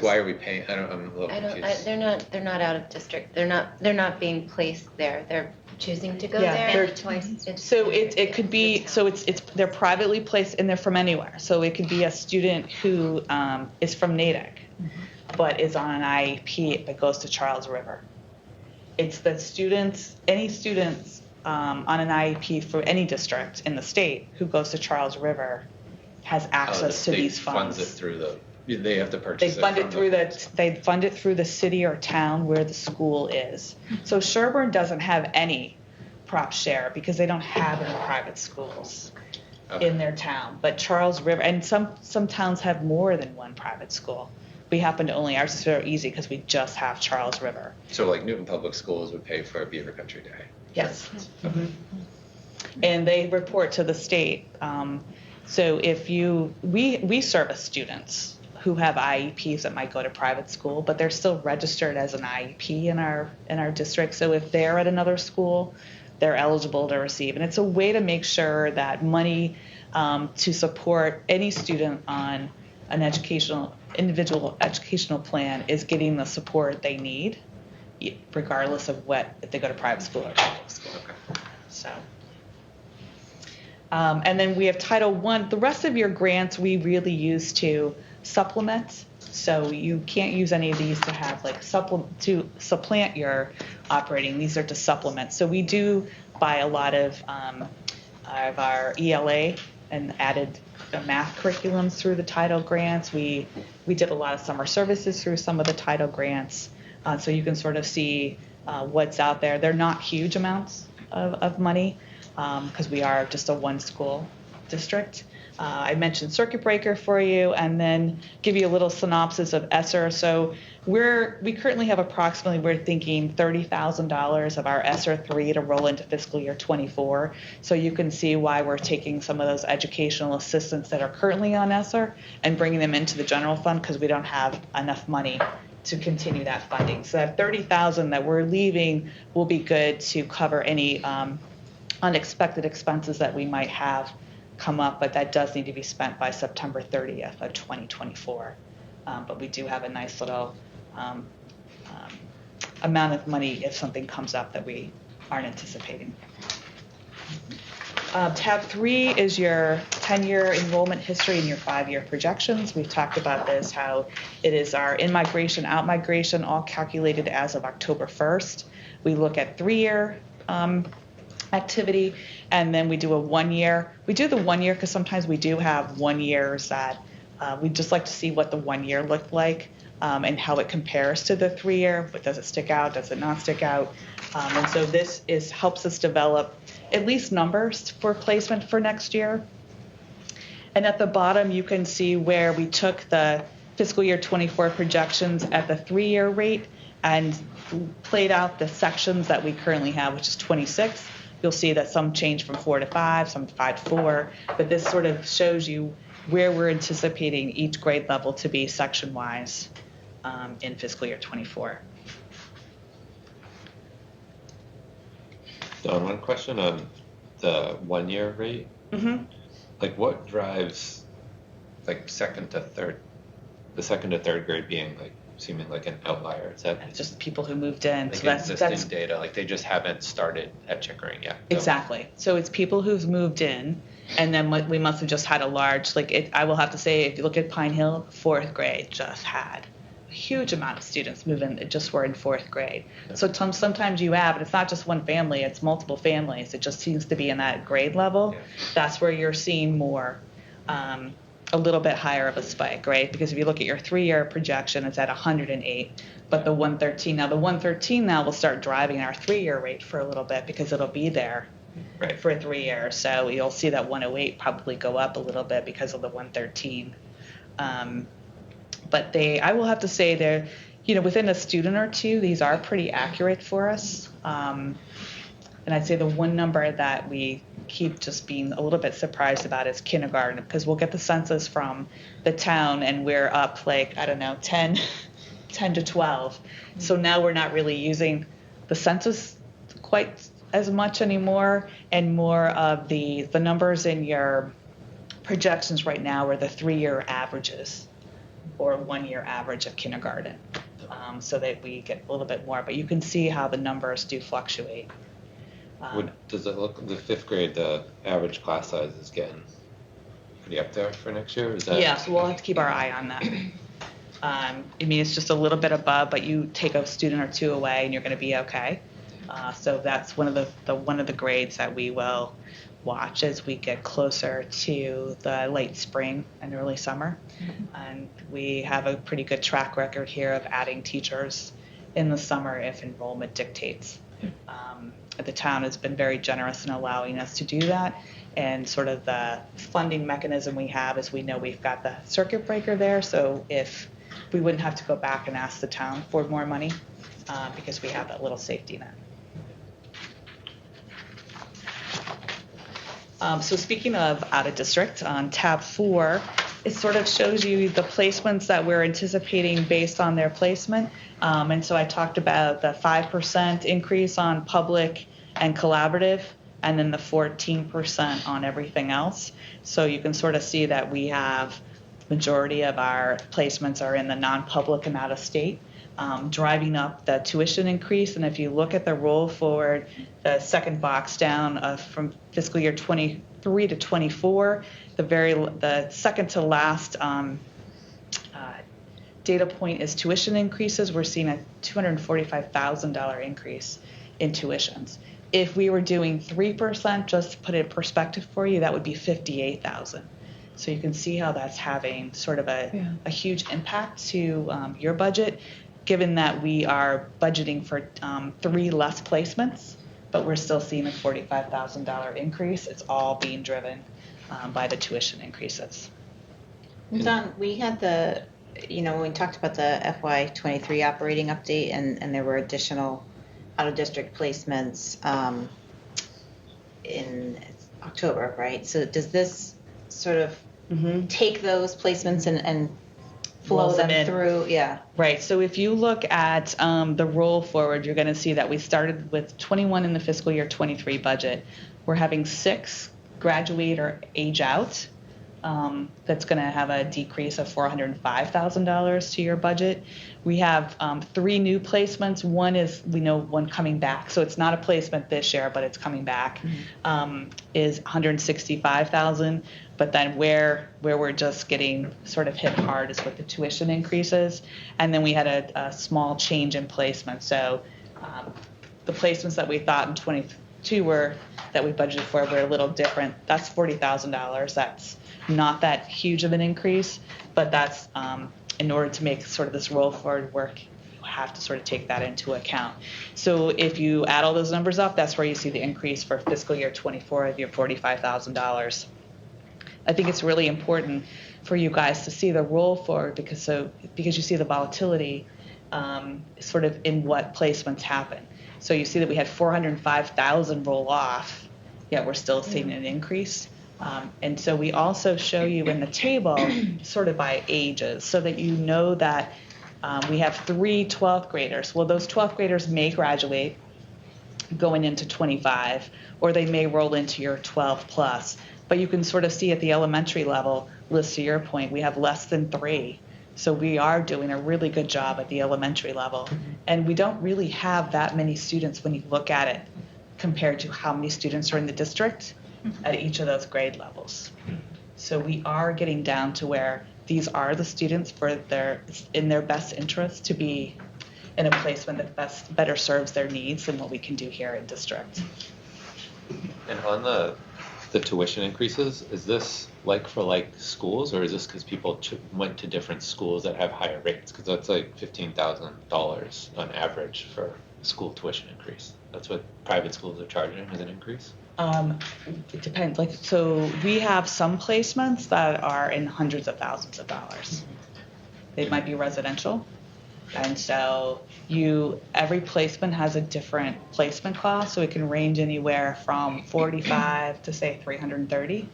Speaker 8: Why are we paying? I'm a little confused.
Speaker 9: They're not out of district. They're not being placed there. They're choosing to go
Speaker 5: Yeah,
Speaker 9: there.
Speaker 5: It could be, so it's they're privately placed and they're from anywhere. So it could be a student who is from Natick, but is on an IEP but goes to Charles River. It's the students, any students on an IEP for any district in the state who goes to Charles River has access to these funds.
Speaker 8: Funds it through they have to purchase
Speaker 5: they fund it through they fund it through the city or town where the school is. So Sherburne doesn't have any prop share because they don't have any private schools in their town. But Charles River, and some towns have more than one private school. We happen to ours is very easy because we just have Charles River.
Speaker 8: So like Newton Public Schools would pay for Beaver Country Day.
Speaker 5: Yes. Mm-hmm. And they report to the state. So if we service students who have IEPs that might go to private school, but they're still registered as an IEP in our district. So if they're at another school, they're eligible to receive. And it's a way to make sure that money to support any student on an individual educational plan is getting the support they need, regardless of if they go to private school or public school. Okay. So. And then we have Title I. The rest of your grants we really use to supplement. So you can't use any of these to have to supplant your operating. These are to supplement. So we do buy a lot of our ELA and added math curriculums through the title grants. We did a lot of summer services through some of the title grants. So you can sort of see what's out there. They're not huge amounts of money because we are just a one school district. I mentioned circuit breaker for you, and then give you a little synopsis of ESSER. So we currently have approximately, we're thinking $30,000 of our ESSER 3 to roll into fiscal year 24. So you can see why we're taking some of those educational assistants that are currently on ESSER and bringing them into the general fund because we don't have enough money to continue that funding. So that $30,000 that we're leaving will be good to cover any unexpected expenses that we might have come up, but that does need to be spent by September 30th of 2024. But we do have a nice little amount of money if something comes up that we aren't anticipating. Tab 3 is your 10-year enrollment history and your 5-year projections. We've talked about this, how it is our in-migration, out-migration, all calculated as of October 1st. We look at 3-year activity, and then we do a 1-year. We do the 1 year because sometimes we do have 1 years that we'd just like to see what the 1 year looked like and how it compares to the 3-year. But does it stick out? Does it not stick out? And so this helps us develop at least numbers for placement for next year. And at the bottom, you can see where we took the fiscal year 24 projections at the 3-year rate and played out the sections that we currently have, which is 26. You'll see that some change from 4 to 5, some 5 to 4, but this sort of shows you where we're anticipating each grade level to be section-wise in fiscal year 24.
Speaker 8: Don, one question on the 1 year rate.
Speaker 5: Mm-hmm.
Speaker 8: Like what drives the second to third grade being seeming like an outlier? Is that
Speaker 5: It's just people who moved in.
Speaker 8: like
Speaker 5: So that's
Speaker 8: existing data? They just haven't started at Chickering yet. So.
Speaker 5: Exactly. So it's people who've moved in, and then we must have just had a large, I will have to say, if you look at Pine Hill, 4th grade just had a huge amount of students move in that just were in 4th grade. So sometimes you have, and it's not just one family, it's multiple families. It just seems to be in that grade level.
Speaker 8: Yeah.
Speaker 5: That's where you're seeing more, a little bit higher of a spike, right? Because if you look at your 3-year projection, it's at 108, but the 113 now will start driving our 3-year rate for a little bit because it'll be there
Speaker 8: Right.
Speaker 5: for 3 years. So you'll see that 108 probably go up a little bit because of the 113. But I will have to say they're, within a student or two, these are pretty accurate for us. And I'd say the one number that we keep just being a little bit surprised about is kindergarten, because we'll get the census from the town and we're up 10 to 12. So now we're not really using the census quite as much anymore, and more of the numbers in your projections right now are the 3-year averages or 1-year average of kindergarten, so that we get a little bit more. But you can see how the numbers do fluctuate.
Speaker 8: Does it look, the 5th grade, the average class size is getting pretty up there for next year? Is that?
Speaker 5: Yeah, so we'll have to keep our eye on that. It's just a little bit above, but you take a student or two away and you're going to be okay. So that's one of the grades that we will watch as we get closer to the late spring and early summer. And we have a pretty good track record here of adding teachers in the summer if enrollment dictates. The town has been very generous in allowing us to do that. And sort of the funding mechanism we have is we know we've got the circuit breaker there. So if we wouldn't have to go back and ask the town for more money, because we have that little safety net. So speaking of out of district, on tab 4, it sort of shows you the placements that we're anticipating based on their placement. And so I talked about the 5% increase on public and collaborative, and then the 14% on everything else. So you can sort of see that we have majority of our placements are in the non-public and out of state, driving up the tuition increase. And if you look at the roll forward, the second box down from fiscal year 23 to 24, the second to last data point is tuition increases. We're seeing a $245,000 increase in tuitions. If we were doing 3%, just to put it in perspective for you, that would be $58,000. So you can see how that's having sort of a huge impact to your budget, given that we are budgeting for 3 less placements, but we're still seeing a $45,000 increase. It's all being driven by the tuition increases.
Speaker 1: Don, we had when we talked about the FY23 operating update, and there were additional out-of-district placements in October, right? So does this sort of take those placements and flow them through? Yeah.
Speaker 5: Right. So if you look at the roll forward, you're going to see that we started with 21 in the fiscal year 23 budget. We're having 6 graduate or age out. That's going to have a decrease of $405,000 to your budget. We have 3 new placements. One coming back, so it's not a placement this year, but it's coming back. Is $165,000. But then where we're just getting sort of hit hard is with the tuition increases, and then we had a small change in placement. So the placements that we thought in 22 that we budgeted for were a little different. That's $40,000. That's not that huge of an increase, but that's in order to make sort of this roll forward work, you have to sort of take that into account. So if you add all those numbers up, that's where you see the increase for fiscal year 24 of your $45,000. I think it's really important for you guys to see the roll forward because you see the volatility sort of in what placements happen. So you see that we had 405,000 roll off, yet we're still seeing an increase. And so we also show you in the table sort of by ages so that you know that we have 3 12th graders. Well, those 12th graders may graduate going into 25, or they may roll into your 12 plus. But you can sort of see at the elementary level, Liz, to your point, we have less than 3. So we are doing a really good job at the elementary level. And we don't really have that many students when you look at it compared to how many students are in the district at each of those grade levels. So we are getting down to where these are the students in their best interest to be in a placement that better serves their needs than what we can do here in district.
Speaker 8: And on the tuition increases, is this like for like schools, or is this because people went to different schools that have higher rates? Because that's like $15,000 on average for a school tuition increase. That's what private schools are charging as an increase?
Speaker 5: It depends. Like, so we have some placements that are in hundreds of thousands of dollars. They might be residential. And so every placement has a different placement cost, so it can range anywhere from 45 to say 330.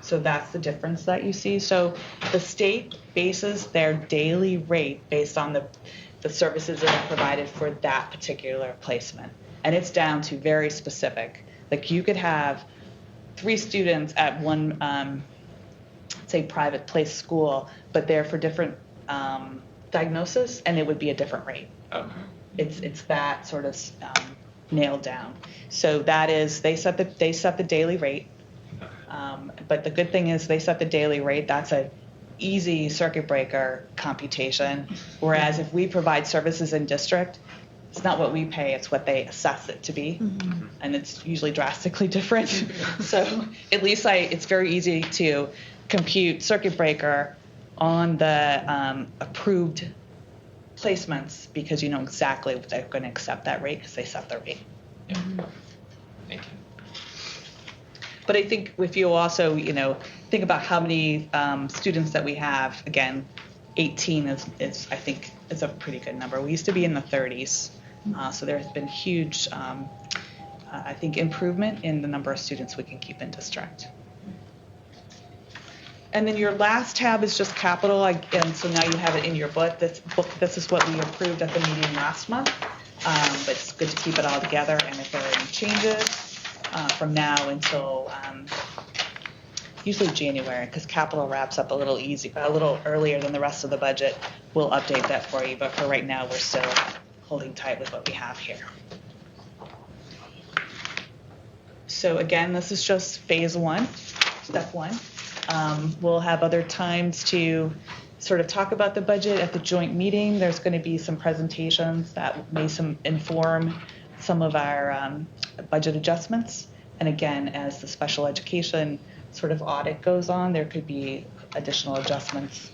Speaker 5: So that's the difference that you see. So the state bases their daily rate based on the services that are provided for that particular placement. And it's down to very specific. Like you could have 3 students at one, say private place school, but they're for different diagnosis, and it would be a different rate.
Speaker 8: Okay.
Speaker 5: It's that sort of nailed down. So that is they set the daily rate. But the good thing is they set the daily rate. That's a easy circuit breaker computation. Whereas if we provide services in district, it's not what we pay, it's what they assess it to be.
Speaker 7: Mm-hmm.
Speaker 5: And it's usually drastically different. So at least it's very easy to compute circuit breaker on the approved placements because you know exactly what they're going to accept that rate because they set the rate.
Speaker 8: Yeah. Thank you.
Speaker 5: But I think if you also, think about how many students that we have, again, 18 is I think is a pretty good number. We used to be in the 30s, so there has been huge, I think, improvement in the number of students we can keep in district. And then your last tab is just capital, and so now you have it in your book. This is what we approved at the meeting last month, but it's good to keep it all together. And if there are any changes from now until usually January, because capital wraps up a little earlier than the rest of the budget, we'll update that for you. But for right now, we're still holding tight with what we have here. So again, this is just phase 1, step 1. We'll have other times to sort of talk about the budget at the joint meeting. There's going to be some presentations that may inform some of our budget adjustments. And again, as the special education sort of audit goes on, there could be additional adjustments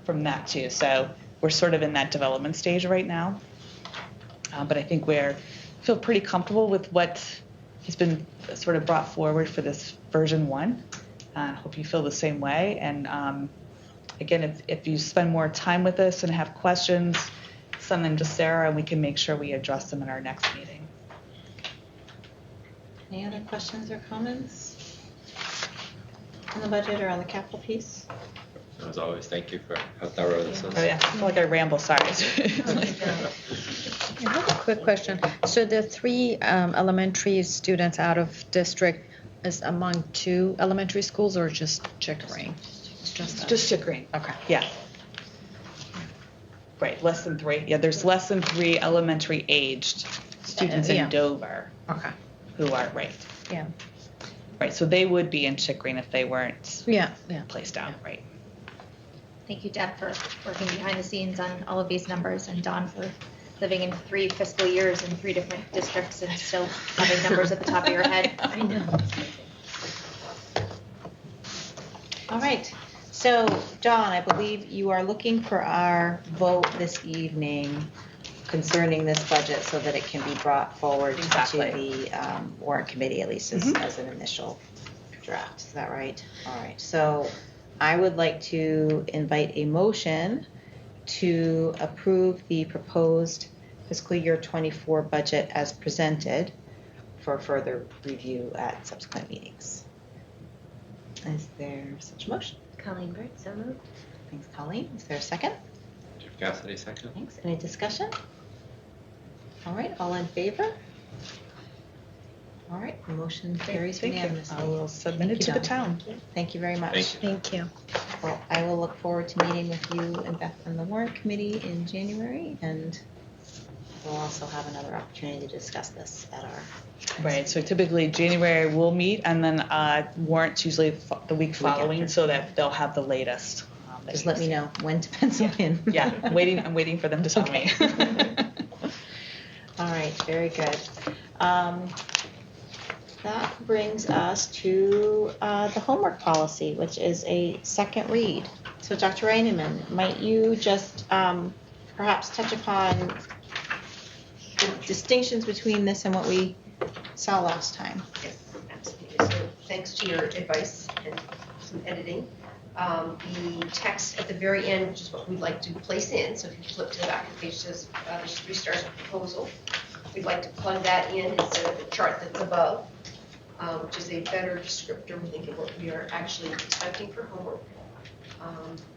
Speaker 5: from that too. So we're sort of in that development stage right now. But I think feel pretty comfortable with what has been sort of brought forward for this version 1. I hope you feel the same way. And again, if you spend more time with us and have questions, send them to Sarah and we can make sure we address them in our next meeting.
Speaker 1: Any other questions or comments on the budget or on the capital piece?
Speaker 8: As always, thank you for how thorough this is.
Speaker 5: Oh yeah, I feel like I ramble, sorry.
Speaker 7: I have a quick question. So the 3 elementary students out of district is among 2 elementary schools or just Chickering?
Speaker 5: Just Chickering.
Speaker 7: Okay.
Speaker 5: Yeah. Right, less than 3. Yeah, there's less than 3 elementary aged students in Dover.
Speaker 7: Okay.
Speaker 5: Who are right.
Speaker 7: Yeah.
Speaker 5: Right, so they would be in Chickering if they weren't placed out, right.
Speaker 2: Thank you, Deb, for working behind the scenes on all of these numbers, and Dawn for living in 3 fiscal years in 3 different districts and still having numbers at the top of your head.
Speaker 7: I know.
Speaker 1: All right. So, Dawn, I believe you are looking for our vote this evening concerning this budget so that it can be brought forward to the warrant committee, at least as an initial draft. Is that right? All right. So I would like to invite a motion to approve the proposed fiscal year 24 budget as presented for further review at subsequent meetings. Is there such a motion?
Speaker 9: Colleen Bird, so moved.
Speaker 1: Thanks, Colleen. Is there a second?
Speaker 8: Jeff Cassidy, second.
Speaker 1: Thanks. Any discussion? All right, all in favor? All right, the motion carries
Speaker 5: Thank you.
Speaker 1: unanimously.
Speaker 5: I will submit it to the town.
Speaker 1: Thank you very much.
Speaker 8: Thank you.
Speaker 7: Thank you.
Speaker 1: Well, I will look forward to meeting with you and Beth and the warrant committee in January and we'll also have another opportunity to discuss this at our.
Speaker 5: Right, so typically January we'll meet, and then warrants usually the week following,
Speaker 1: after.
Speaker 5: so that they'll have the latest.
Speaker 1: Just let me know when to pencil in.
Speaker 5: Yeah, I'm waiting for them to tell me.
Speaker 1: All right, very good. That brings us to the homework policy, which is a second read. So Dr. Reineman, might you just perhaps touch upon the distinctions between this and what we saw last time?
Speaker 6: Yes, absolutely. So thanks to your advice and some editing. The text at the very end, which is what we'd like to place in, so if you flip to the back of the page, says there's 3 stars of proposal. We'd like to plug that in instead of the chart that's above, which is a better descriptor, we think, of what we are actually expecting for homework.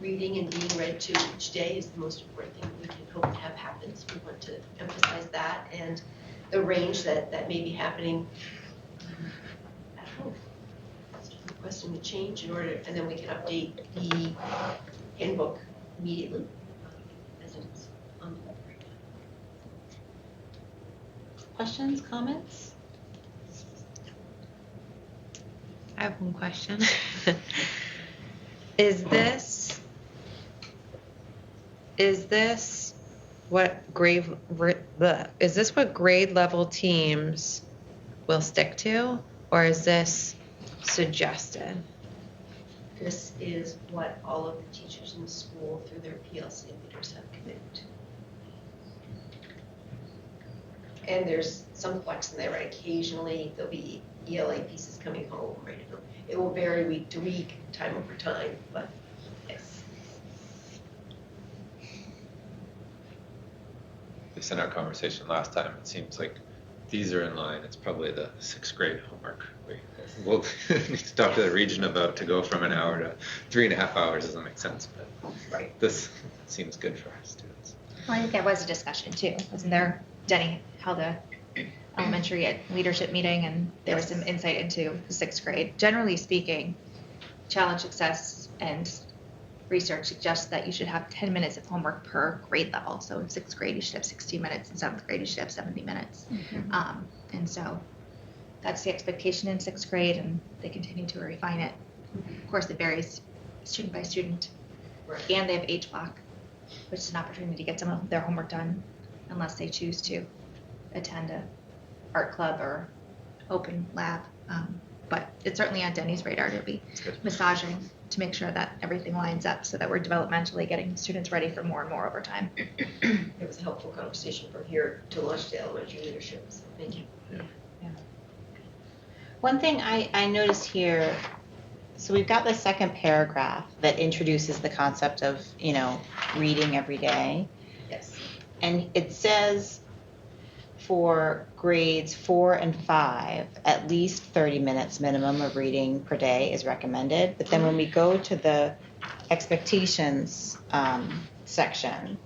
Speaker 6: Reading and being read to each day is the most important thing we can hope to have happen, so we want to emphasize that and the range that may be happening at home. Requesting the change in order, and then we can update the handbook immediately as it's on the web right now.
Speaker 1: Questions, comments?
Speaker 4: I have one question. Is this what grade level teams will stick to, or is this suggested?
Speaker 6: This is what all of the teachers in the school through their PLC leaders have committed to. And there's some flex in there, right? Occasionally there'll be ELA pieces coming home, right? It will vary week to week, time over time, but yes.
Speaker 8: Based on our conversation last time, it seems like these are in line. It's probably the 6th grade homework. We'll need to talk to the region about to go from an hour to 3.5 hours. Doesn't make sense, but
Speaker 6: Right.
Speaker 8: this seems good for our students.
Speaker 2: Well, I think there was a discussion too, wasn't there? Denny held a elementary leadership meeting, and there was some insight into the 6th grade. Generally speaking, challenge success and research suggests that you should have 10 minutes of homework per grade level. So in 6th grade, you should have 60 minutes. In 7th grade, you should have 70 minutes. And so that's the expectation in 6th grade, and they continue to refine it. Of course, it varies student by student.
Speaker 6: Right.
Speaker 2: And they have age block, which is an opportunity to get some of their homework done unless they choose to attend a art club or open lab. But it's certainly on Denny's radar to be massaging to make sure that everything lines up so that we're developmentally getting students ready for more and more over time.
Speaker 6: It was a helpful conversation from here to launch the elementary leadership, so thank you.
Speaker 1: Yeah. One thing I noticed here, so we've got the second paragraph that introduces the concept of, reading every day.
Speaker 6: Yes.
Speaker 1: And it says for grades 4 and 5, at least 30 minutes minimum of reading per day is recommended. But then when we go to the expectations section,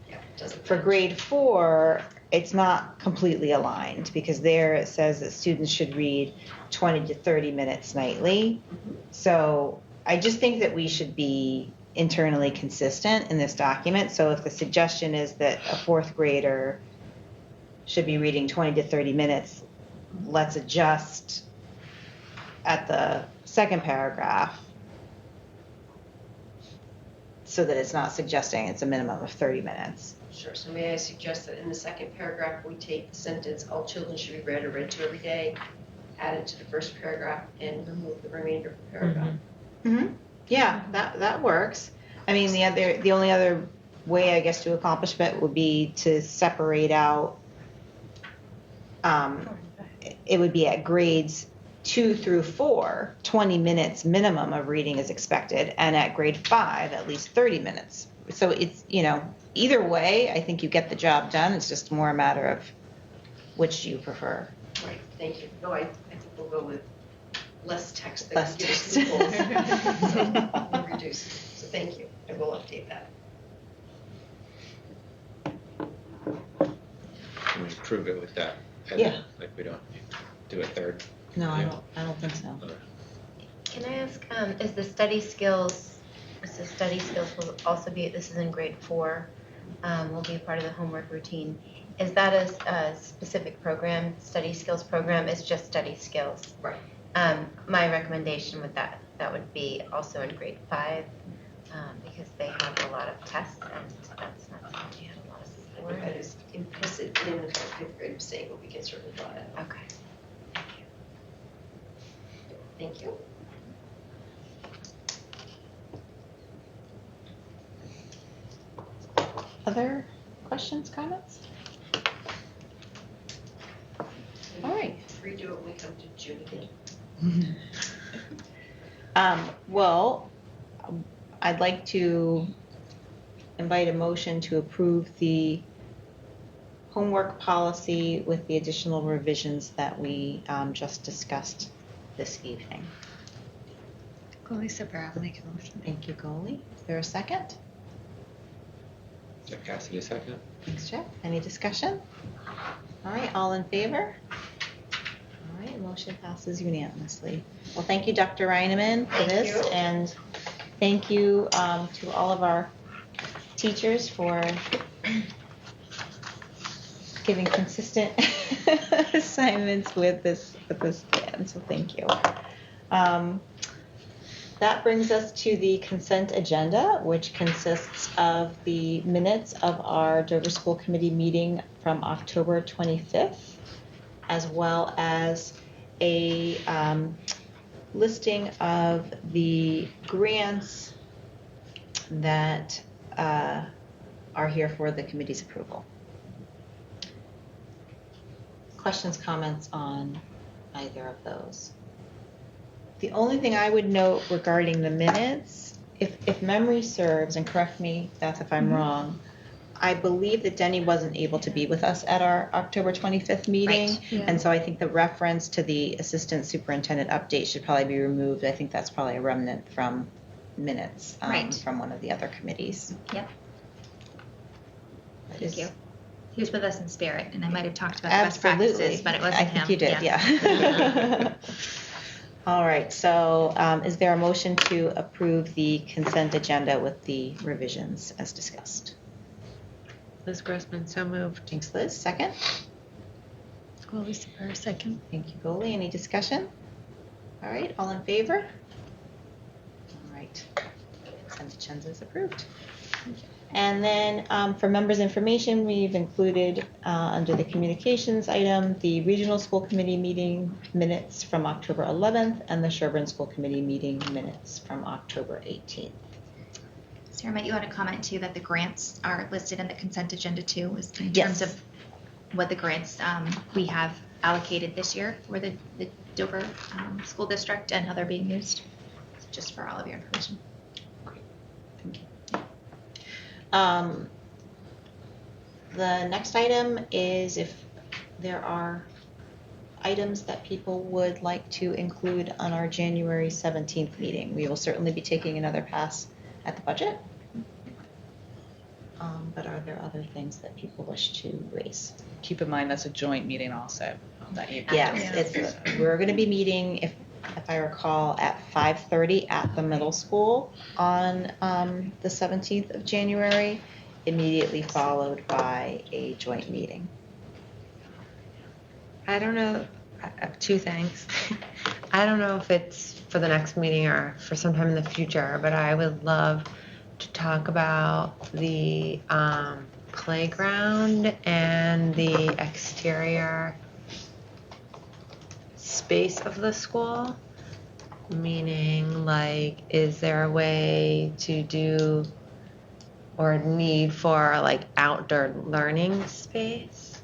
Speaker 1: for grade 4, it's not completely aligned because there it says that students should read 20 to 30 minutes nightly. So I just think that we should be internally consistent in this document. So if the suggestion is that a 4th grader should be reading 20 to 30 minutes, let's adjust at the second paragraph so that it's not suggesting it's a minimum of 30 minutes.
Speaker 6: Sure, so may I suggest that in the second paragraph, we take the sentence, all children should be read or read to every day, add it to the first paragraph, and remove the remainder of the paragraph.
Speaker 1: Mm-hmm. Yeah, that works. I mean, the only other way, I guess, to accomplish that would be to separate out, it would be at grades 2 through 4, 20 minutes minimum of reading is expected, and at grade 5, at least 30 minutes. So it's, either way, I think you get the job done. It's just more a matter of which do you prefer.
Speaker 6: Right, thank you. No, I think we'll go with less text than
Speaker 1: Less
Speaker 6: give us
Speaker 1: text.
Speaker 6: goals. So we'll reduce. So thank you. I will update that.
Speaker 8: Can we prove it with that?
Speaker 1: Yeah.
Speaker 8: Like we don't need to do a third.
Speaker 1: No,
Speaker 8: Yeah.
Speaker 1: I don't think so.
Speaker 9: Can I ask, is the study skills will also be, this is in grade 4, will be a part of the homework routine. Is that a specific program, study skills program? It's just study skills.
Speaker 6: Right.
Speaker 9: My recommendation with that would be also in grade 5, because they have a lot of tests, and that's not something you have a lot of support.
Speaker 6: That is implicit in the 5th grade of saying, but we can certainly draw that out.
Speaker 9: Okay.
Speaker 6: Thank you.
Speaker 1: Other questions, comments? All right.
Speaker 6: Redo it when we come to June again.
Speaker 1: Well, I'd like to invite a motion to approve the homework policy with the additional revisions that we just discussed this evening.
Speaker 7: Lisa Brown, make a motion.
Speaker 1: Thank you, Goalie. Is there a second?
Speaker 8: Jeff Cassidy, a second.
Speaker 1: Thanks, Jeff. Any discussion? All right, all in favor? All right, motion passes unanimously. Well, thank you, Dr. Reineman, for
Speaker 6: Thank
Speaker 1: this,
Speaker 6: you.
Speaker 1: and thank you to all of our teachers for giving consistent assignments with this plan. So thank you. That brings us to the consent agenda, which consists of the minutes of our Dover School Committee meeting from October 25th, as well as a listing of the grants that are here for the committee's approval. Questions, comments on either of those? The only thing I would note regarding the minutes, if memory serves, and correct me, Beth, if I'm wrong, I believe that Denny wasn't able to be with us at our October 25th meeting.
Speaker 2: Right.
Speaker 7: Yeah.
Speaker 1: And so I think the reference to the assistant superintendent update should probably be removed. I think that's probably a remnant from minutes
Speaker 2: Right.
Speaker 1: from one of the other committees.
Speaker 2: Yep.
Speaker 1: That
Speaker 2: Thank
Speaker 1: is-
Speaker 2: you. He was with us in spirit, and I might have talked about the best
Speaker 1: Absolutely.
Speaker 2: practices, but it wasn't
Speaker 1: I
Speaker 2: him.
Speaker 1: think you did, yeah. All right, so is there a motion to approve the consent agenda with the revisions as discussed?
Speaker 4: Liz Grossman, so moved.
Speaker 1: Thanks, Liz. Second?
Speaker 7: Lisa Brown, second.
Speaker 1: Thank you, Goalie. Any discussion? All right, all in favor? All right, consent agenda is approved. And then for members' information, we've included under the communications item, the regional school committee meeting minutes from October 11th and the Sherburne School Committee meeting minutes from October 18th.
Speaker 2: Sarah, might you want to comment too that the grants are listed in the consent agenda too, in
Speaker 1: Yes.
Speaker 2: terms of what the grants we have allocated this year for the Dover School District and how they're being used, just for all of your information.
Speaker 1: Thank you. The next item is if there are items that people would like to include on our January 17th meeting. We will certainly be taking another pass at the budget. But are there other things that people wish to raise?
Speaker 5: Keep in mind that's a joint meeting also. That you
Speaker 1: Yes, we're going to be meeting, if I recall, at 5:30 at the middle school on the 17th of January, immediately followed by a joint meeting.
Speaker 4: I don't know, two things. I don't know if it's for the next meeting or for sometime in the future, but I would love to talk about the playground and the exterior space of the school. Meaning, like, is there a way to do or need for like outdoor learning space?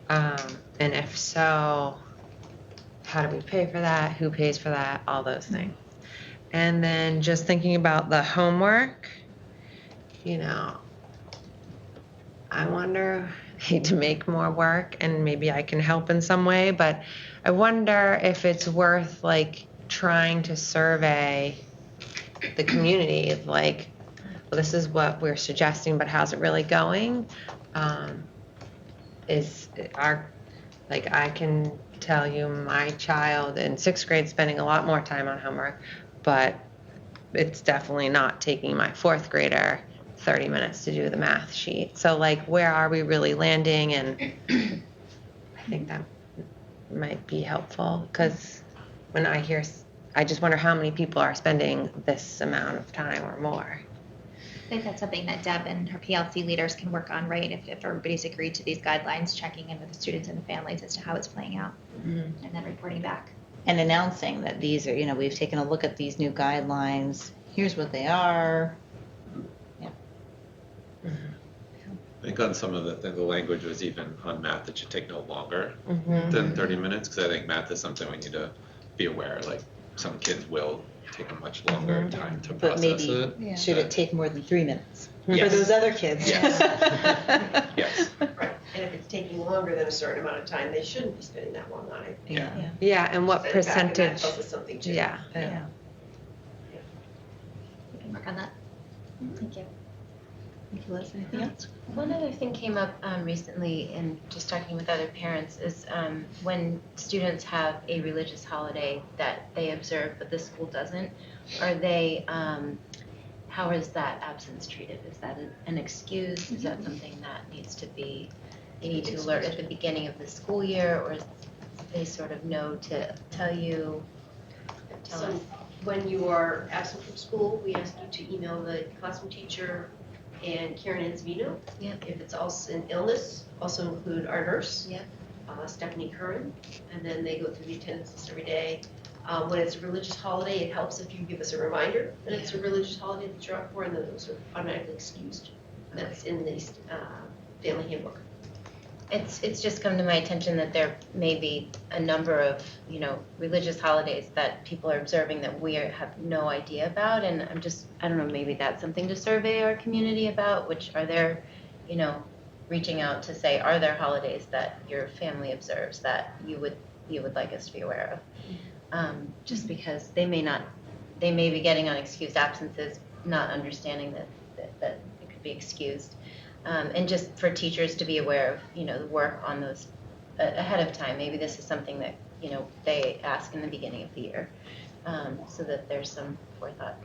Speaker 4: And if so, how do we pay for that? Who pays for that? All those things. And then just thinking about the homework, you know, I wonder, I hate to make more work and maybe I can help in some way, but I wonder if it's worth like trying to survey the community, like, well, this is what we're suggesting, but how's it really going? I can tell you my child in 6th grade spending a lot more time on homework, but it's definitely not taking my 4th grader 30 minutes to do the math sheet. So like, where are we really landing? And I think that might be helpful, because when I hear, I just wonder how many people are spending this amount of time or more.
Speaker 2: I think that's something that Deb and her PLC leaders can work on, right? If everybody's agreed to these guidelines, checking in with the students and the families as to how it's playing out, and then reporting back.
Speaker 1: And announcing that these are, we've taken a look at these new guidelines. Here's what they are. Yeah.
Speaker 8: I think on some of the language was even on math, it should take no longer than 30 minutes, because I think math is something we need to be aware. Like, some kids will take a much longer time to
Speaker 1: But
Speaker 8: process
Speaker 1: maybe
Speaker 8: it.
Speaker 1: should it take more than 3 minutes
Speaker 8: Yes.
Speaker 1: for those other kids?
Speaker 8: Yes. Yes.
Speaker 6: Right, and if it's taking longer than a certain amount of time, they shouldn't be spending that long on it.
Speaker 1: Yeah.
Speaker 4: Yeah, and what
Speaker 6: In fact, and that
Speaker 4: percentage?
Speaker 6: tells us something too.
Speaker 4: Yeah.
Speaker 2: We can work on that. Thank you.
Speaker 1: Thank you, Liz. Anything else?
Speaker 9: One other thing came up recently in just talking with other parents is when students have a religious holiday that they observe but the school doesn't, are they, how is that absence treated? Is that an excuse? Is that something that needs to be, they need to alert at the beginning of the school year, or is they sort of know to tell you?
Speaker 6: So when you are absent from school, we ask you to email the classroom teacher and Karen Enzvino.
Speaker 9: Yep.
Speaker 6: If it's also an illness, also include our nurse.
Speaker 9: Yep.
Speaker 6: Stephanie Curran, and then they go through the attendance list every day. When it's a religious holiday, it helps if you give us a reminder that it's a religious holiday that you're up for, and then those are automatically excused. That's in the family handbook.
Speaker 9: It's just come to my attention that there may be a number of, religious holidays that people are observing that we have no idea about, and I don't know, maybe that's something to survey our community about, which are there, reaching out to say, are there holidays that your family observes that you would like us to be aware of? Just because they may be getting on excused absences, not understanding that it could be excused. And just for teachers to be aware of, the work on those ahead of time. Maybe this is something that, they ask in the beginning of the year, so that there's some forethought.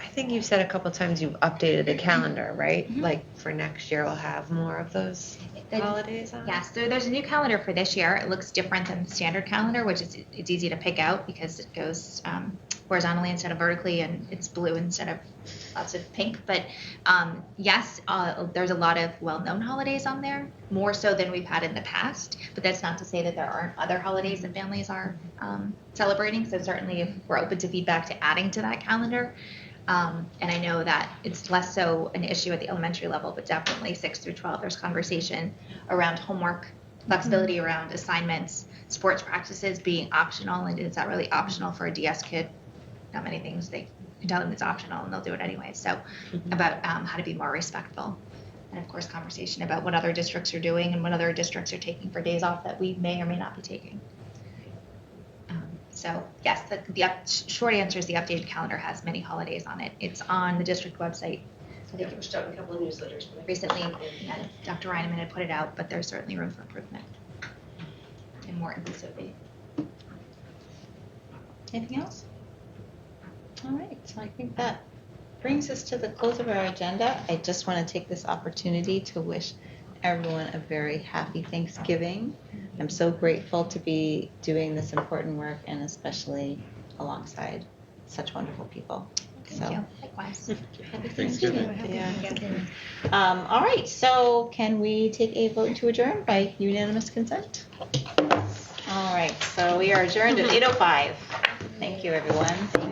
Speaker 4: I think you said a couple times you've updated the calendar, right? Like for next year, we'll have more of those holidays on?
Speaker 2: Yes, so there's a new calendar for this year. It looks different than the standard calendar, which is it's easy to pick out because it goes horizontally instead of vertically, and it's blue instead of lots of pink. But yes, there's a lot of well-known holidays on there, more so than we've had in the past. But that's not to say that there aren't other holidays that families are celebrating. So certainly, if we're open to feedback to adding to that calendar. And I know that it's less so an issue at the elementary level, but definitely 6 through 12, there's conversation around homework, flexibility around assignments, sports practices being optional, and is that really optional for a DS kid? Not many things they can tell them it's optional and they'll do it anyway. So about how to be more respectful. And of course, conversation about what other districts are doing and what other districts are taking for days off that we may or may not be taking. So yes, the short answer is the updated calendar has many holidays on it. It's on the district website.
Speaker 6: I think it pushed out in a couple of newsletters.
Speaker 2: Recently, Dr. Reineman had put it out, but there's certainly room for improvement and more inclusivity.
Speaker 1: Anything else? All right, so I think that brings us to the close of our agenda. I just want to take this opportunity to wish everyone a very happy Thanksgiving. I'm so grateful to be doing this important work, and especially alongside such wonderful people.
Speaker 2: Thank you. Likewise.
Speaker 1: Happy
Speaker 8: Thanksgiving.
Speaker 1: Thanksgiving. All right, so can we take a vote to adjourn by unanimous consent? All right, so we are adjourned at 8:05. Thank you, everyone.